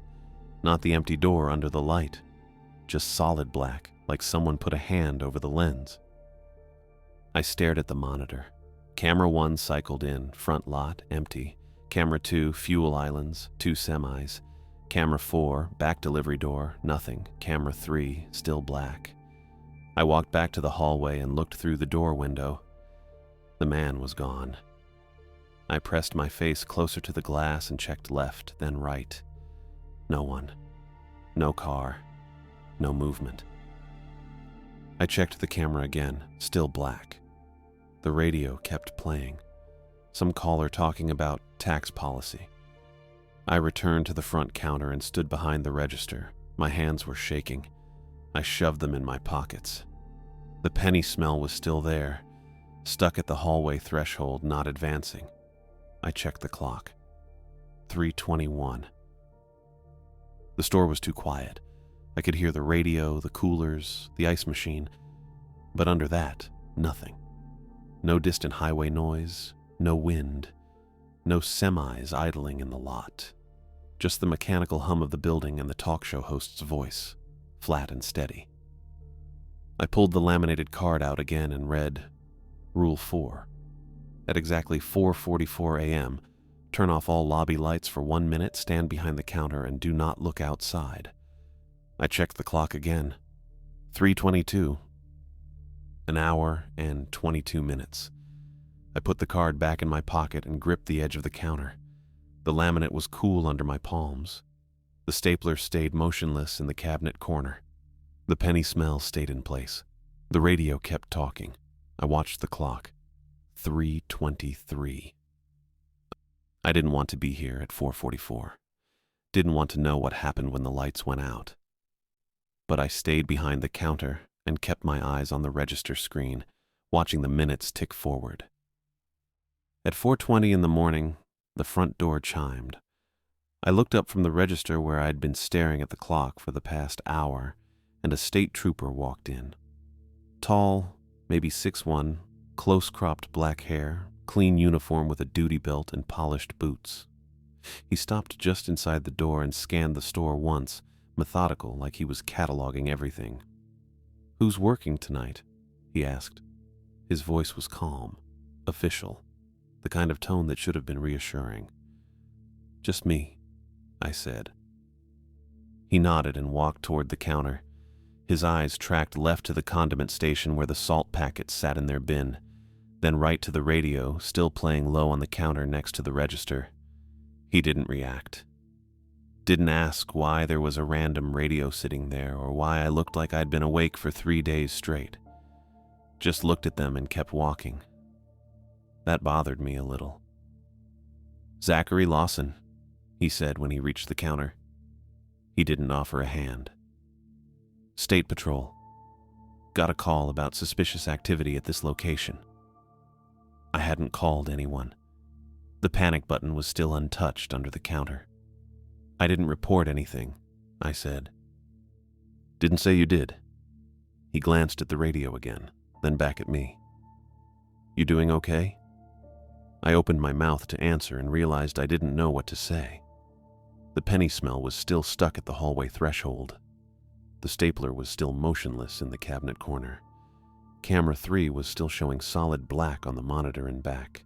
Not the empty door under the light. Just solid black, like someone put a hand over the lens. I stared at the monitor. Camera 1 cycled in, front lot, empty. Camera 2, fuel islands, 2 semis. Camera 4, back delivery door, nothing. Camera 3, still black. I walked back to the hallway and looked through the door window. The man was gone. I pressed my face closer to the glass and checked left, then right. No one. No car. No movement. I checked the camera again, still black. The radio kept playing. Some caller talking about tax policy. I returned to the front counter and stood behind the register. My hands were shaking. I shoved them in my pockets. The penny smell was still there, stuck at the hallway threshold, not advancing. I checked the clock. 3:21. The store was too quiet. I could hear the radio, the coolers, the ice machine, but under that, nothing. No distant highway noise, no wind, no semis idling in the lot. Just the mechanical hum of the building and the talk show host's voice, flat and steady. I pulled the laminated card out again and read, Rule 4. At exactly 4:44 a.m., turn off all lobby lights for 1 minute, stand behind the counter, and do not look outside. I checked the clock again. 3:22. An hour and 22 minutes. I put the card back in my pocket and gripped the edge of the counter. The laminate was cool under my palms. The stapler stayed motionless in the cabinet corner. The penny smell stayed in place. The radio kept talking. I watched the clock. 3:23. I didn't want to be here at 4:44. Didn't want to know what happened when the lights went out. But I stayed behind the counter and kept my eyes on the register screen, watching the minutes tick forward. At 4:20 in the morning, the front door chimed. I looked up from the register where I'd been staring at the clock for the past hour, and a state trooper walked in. Tall, maybe 6'1", close-cropped black hair, clean uniform with a duty belt and polished boots. He stopped just inside the door and scanned the store once, methodical, like he was cataloging everything. "Who's working tonight?" he asked. His voice was calm, official, the kind of tone that should have been reassuring. "Just me," I said. He nodded and walked toward the counter. His eyes tracked left to the condiment station where the salt packets sat in their bin, then right to the radio, still playing low on the counter next to the register. He didn't react. Didn't ask why there was a random radio sitting there or why I looked like I'd been awake for 3 days straight. Just looked at them and kept walking. That bothered me a little. "Zachary Lawson," he said when he reached the counter. He didn't offer a hand. "State Patrol. Got a call about suspicious activity at this location." I hadn't called anyone. The panic button was still untouched under the counter. "I didn't report anything," I said. "Didn't say you did." He glanced at the radio again, then back at me. "You doing okay?" I opened my mouth to answer and realized I didn't know what to say. The penny smell was still stuck at the hallway threshold. The stapler was still motionless in the cabinet corner. Camera 3 was still showing solid black on the monitor in back,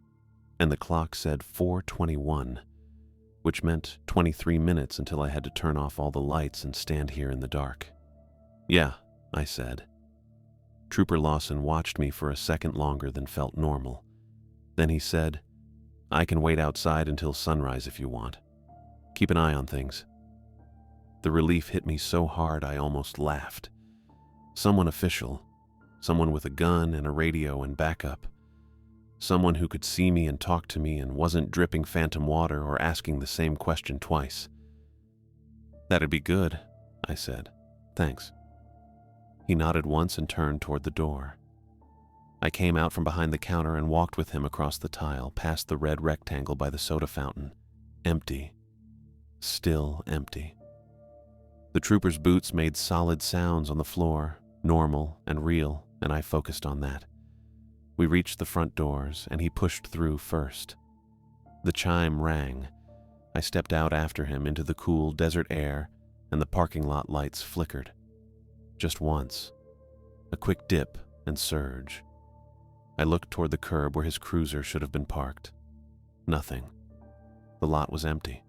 and the clock said 4:21, which meant 23 minutes until I had to turn off all the lights and stand here in the dark. "Yeah," I said. Trooper Lawson watched me for a second longer than felt normal. Then he said, "I can wait outside until sunrise if you want. Keep an eye on things." The relief hit me so hard I almost laughed. Someone official, someone with a gun and a radio and backup. Someone who could see me and talk to me and wasn't dripping phantom water or asking the same question twice. "That'd be good," I said. "Thanks." He nodded once and turned toward the door. I came out from behind the counter and walked with him across the tile, past the red rectangle by the soda fountain. Empty. Still empty. The trooper's boots made solid sounds on the floor, normal and real, and I focused on that. We reached the front doors, and he pushed through first. The chime rang. I stepped out after him into the cool desert air, and the parking lot lights flickered. Just once. A quick dip and surge. I looked toward the curb where his cruiser should have been parked. Nothing. The lot was empty.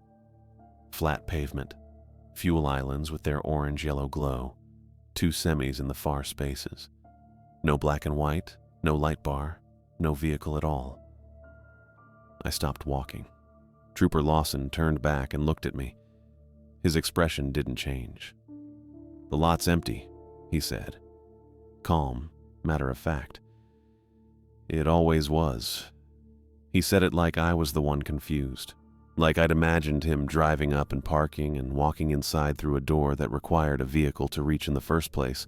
Flat pavement. Fuel islands with their orange-yellow glow. 2 semis in the far spaces. No black and white, no light bar, no vehicle at all. I stopped walking. Trooper Lawson turned back and looked at me. His expression didn't change. "The lot's empty," he said. Calm, matter of fact. It always was. He said it like I was the one confused. Like I'd imagined him driving up and parking and walking inside through a door that required a vehicle to reach in the first place.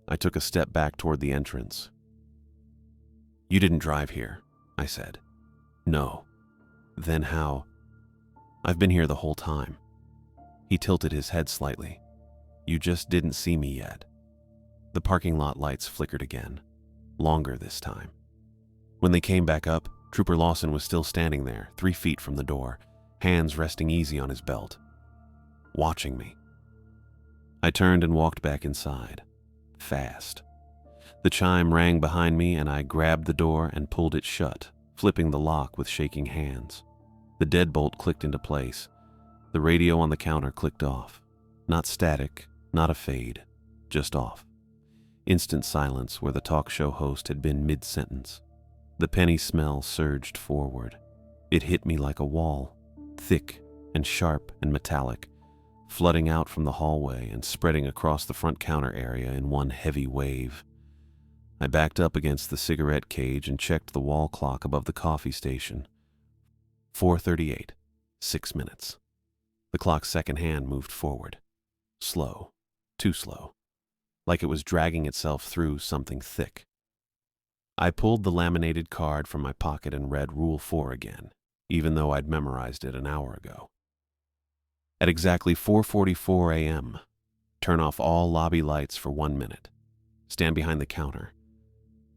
I took a step back toward the entrance. "You didn't drive here," I said. "No." "Then how?" "I've been here the whole time." He tilted his head slightly. "You just didn't see me yet." The parking lot lights flickered again. Longer this time. When they came back up, Trooper Lawson was still standing there, 3 feet from the door, hands resting easy on his belt, watching me. I turned and walked back inside, fast. The chime rang behind me and I grabbed the door and pulled it shut, flipping the lock with shaking hands. The deadbolt clicked into place. The radio on the counter clicked off. Not static, not a fade, just off. Instant silence where the talk show host had been mid-sentence. The penny smell surged forward. It hit me like a wall, thick and sharp and metallic, flooding out from the hallway and spreading across the front counter area in one heavy wave. I backed up against the cigarette cage and checked the wall clock above the coffee station. 4:38, 6 minutes. The clock's second hand moved forward. Slow. Too slow. Like it was dragging itself through something thick. I pulled the laminated card from my pocket and read Rule 4 again, even though I'd memorized it an hour ago. At exactly 4:44 a.m., turn off all lobby lights for 1 minute. Stand behind the counter.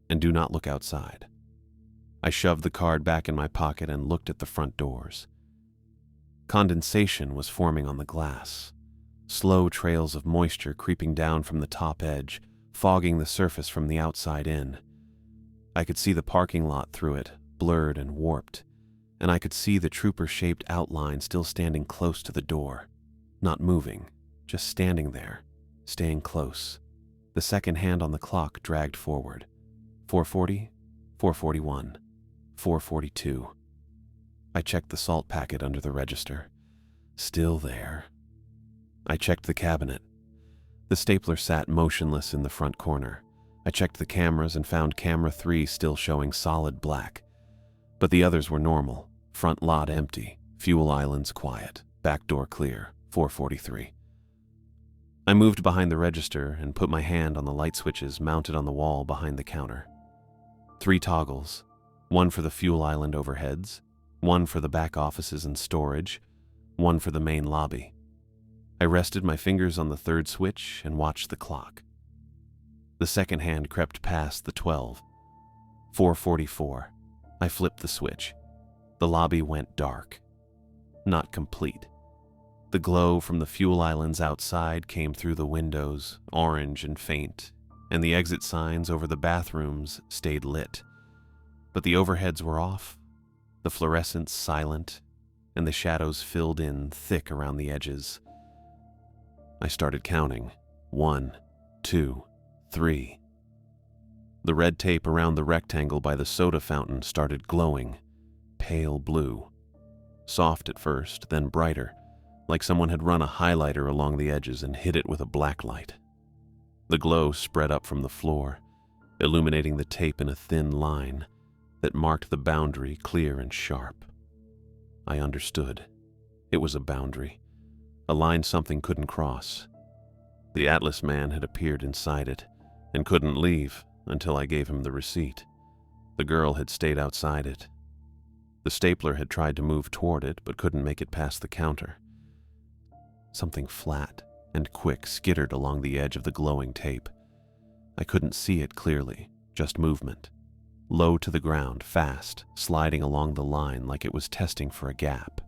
And do not look outside. I shoved the card back in my pocket and looked at the front doors. Condensation was forming on the glass. Slow trails of moisture creeping down from the top edge, fogging the surface from the outside in. I could see the parking lot through it, blurred and warped, and I could see the trooper-shaped outline still standing close to the door. Not moving, just standing there, staying close. The second hand on the clock dragged forward. 4:40, 4:41, 4:42. I checked the salt packet under the register. Still there. I checked the cabinet. The stapler sat motionless in the front corner. I checked the cameras and found camera 3 still showing solid black. But the others were normal. Front lot empty. Fuel islands quiet. Back door clear. 4:43. I moved behind the register and put my hand on the light switches mounted on the wall behind the counter. 3 toggles. One for the fuel island overheads, one for the back offices and storage, one for the main lobby. I rested my fingers on the third switch and watched the clock. The second hand crept past the 12. 4:44. I flipped the switch. The lobby went dark. Not complete. The glow from the fuel islands outside came through the windows, orange and faint, and the exit signs over the bathrooms stayed lit. But the overheads were off, the fluorescents silent, and the shadows filled in thick around the edges. I started counting. 1, 2, 3. The red tape around the rectangle by the soda fountain started glowing, pale blue. Soft at first, then brighter, like someone had run a highlighter along the edges and hit it with a black light. The glow spread up from the floor, illuminating the tape in a thin line that marked the boundary clear and sharp. I understood. It was a boundary, a line something couldn't cross. The Atlas man had appeared inside it and couldn't leave until I gave him the receipt. The girl had stayed outside it. The stapler had tried to move toward it but couldn't make it past the counter. Something flat and quick skittered along the edge of the glowing tape. I couldn't see it clearly, just movement. Low to the ground, fast, sliding along the line like it was testing for a gap.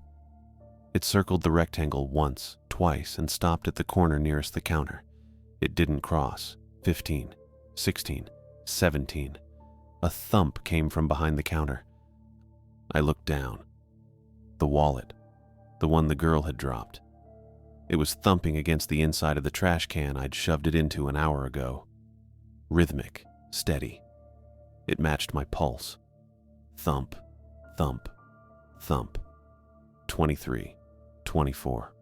It circled the rectangle once, twice, and stopped at the corner nearest the counter. It didn't cross. 15, 16, 17. A thump came from behind the counter. I looked down. The wallet, the one the girl had dropped. It was thumping against the inside of the trash can I'd shoved it into an hour ago. Rhythmic, steady. It matched my pulse. Thump, thump, thump. 23, 24.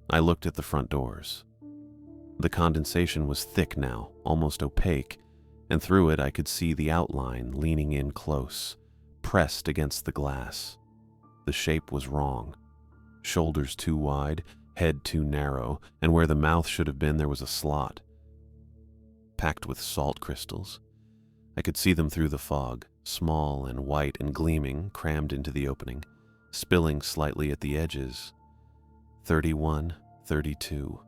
I looked at the front doors. The condensation was thick now, almost opaque, and through it I could see the outline leaning in close, pressed against the glass. The shape was wrong. Shoulders too wide, head too narrow, and where the mouth should have been there was a slot. Packed with salt crystals. I could see them through the fog, small and white and gleaming, crammed into the opening, spilling slightly at the edges. 31, 32.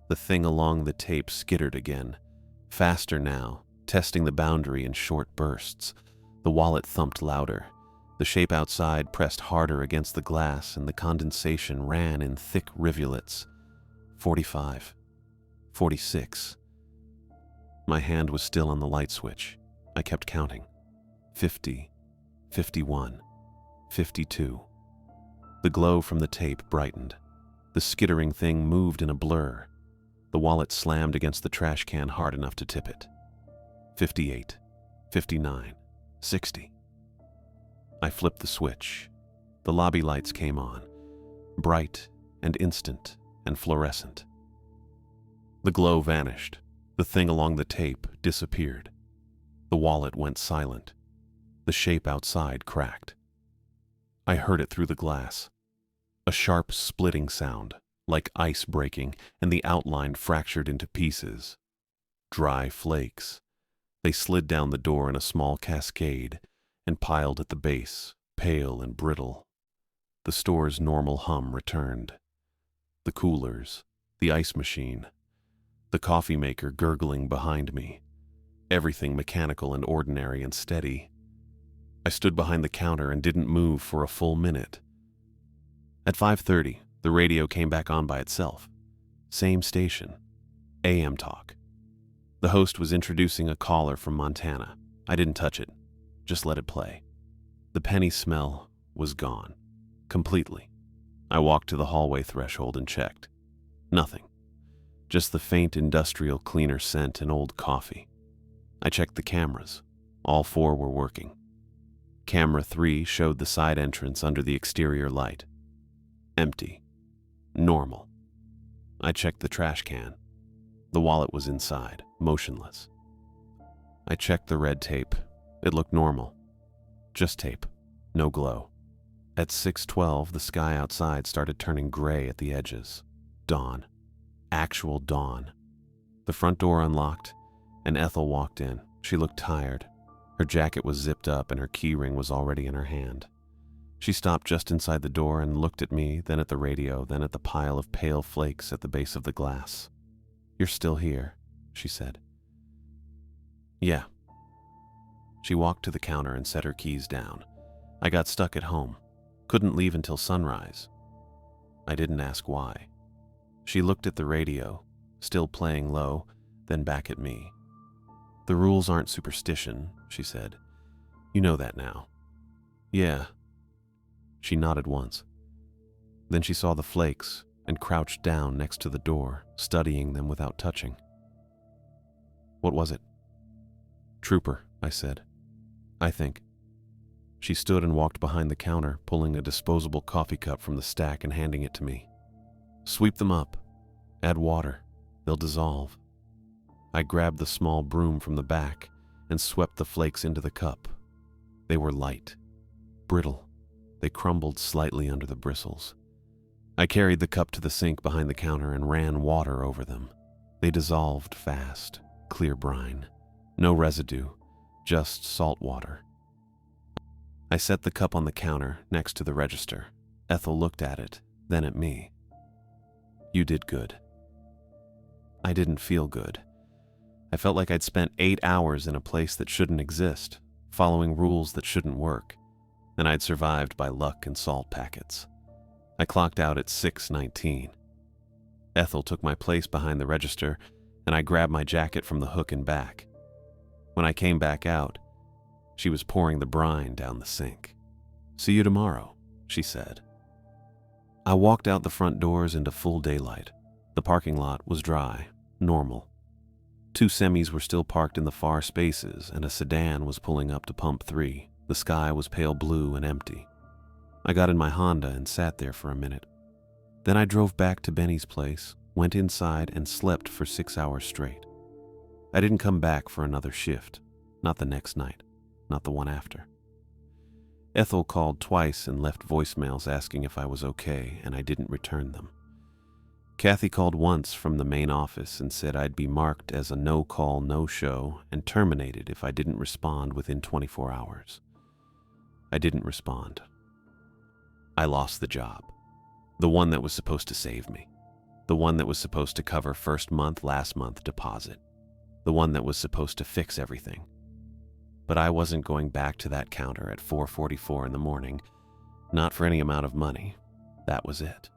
The thing along the tape skittered again, faster now, testing the boundary in short bursts. The wallet thumped louder. The shape outside pressed harder against the glass, and the condensation ran in thick rivulets. 45, 46. My hand was still on the light switch. I kept counting. 50, 51, 52. The glow from the tape brightened. The skittering thing moved in a blur. The wallet slammed against the trash can hard enough to tip it. 58, 59, 60. I flipped the switch. The lobby lights came on, bright and instant and fluorescent. The glow vanished. The thing along the tape disappeared. The wallet went silent. The shape outside cracked. I heard it through the glass. A sharp splitting sound, like ice breaking, and the outline fractured into pieces. Dry flakes. They slid down the door in a small cascade and piled at the base, pale and brittle. The store's normal hum returned. The coolers, the ice machine, the coffee maker gurgling behind me. Everything mechanical and ordinary and steady. I stood behind the counter and didn't move for a full minute. At 5:30, the radio came back on by itself. Same station. AM talk. The host was introducing a caller from Montana. I didn't touch it. Just let it play. The penny smell was gone. Completely. I walked to the hallway threshold and checked. Nothing. Just the faint industrial cleaner scent and old coffee. I checked the cameras. All 4 were working. Camera 3 showed the side entrance under the exterior light. Empty. Normal. I checked the trash can. The wallet was inside, motionless. I checked the red tape. It looked normal. Just tape. No glow. At 6:12, the sky outside started turning gray at the edges. Dawn. Actual dawn. The front door unlocked, and Ethel walked in. She looked tired. Her jacket was zipped up and her keyring was already in her hand. She stopped just inside the door and looked at me, then at the radio, then at the pile of pale flakes at the base of the glass. "You're still here," she said. "Yeah." She walked to the counter and set her keys down. I got stuck at home. Couldn't leave until sunrise. I didn't ask why. She looked at the radio, still playing low, then back at me. "The rules aren't superstition," she said. "You know that now." "Yeah." She nodded once. Then she saw the flakes and crouched down next to the door, studying them without touching. "What was it?" "Trooper," I said. "I think." She stood and walked behind the counter, pulling a disposable coffee cup from the stack and handing it to me. "Sweep them up. Add water. They'll dissolve." I grabbed the small broom from the back and swept the flakes into the cup. They were light, brittle. They crumbled slightly under the bristles. I carried the cup to the sink behind the counter and ran water over them. They dissolved fast, clear brine. No residue, just salt water. I set the cup on the counter next to the register. Ethel looked at it, then at me. "You did good." I didn't feel good. I felt like I'd spent 8 hours in a place that shouldn't exist, following rules that shouldn't work, and I'd survived by luck and salt packets. I clocked out at 6:19. Ethel took my place behind the register, and I grabbed my jacket from the hook and back. When I came back out, she was pouring the brine down the sink. "See you tomorrow," she said. I walked out the front doors into full daylight. The parking lot was dry, normal. 2 semis were still parked in the far spaces, and a sedan was pulling up to pump 3. The sky was pale blue and empty. I got in my Honda and sat there for a minute. Then I drove back to Benny's place, went inside, and slept for 6 hours straight. I didn't come back for another shift, not the next night, not the one after. Ethel called twice and left voicemails asking if I was okay, and I didn't return them. Kathy called once from the main office and said I'd be marked as a no-call, no-show and terminated if I didn't respond within 24 hours. I didn't respond. I lost the job. The one that was supposed to save me. The one that was supposed to cover first month, last month deposit. The one that was supposed to fix everything. But I wasn't going back to that counter at 4:44 in the morning, not for any amount of money. That was it.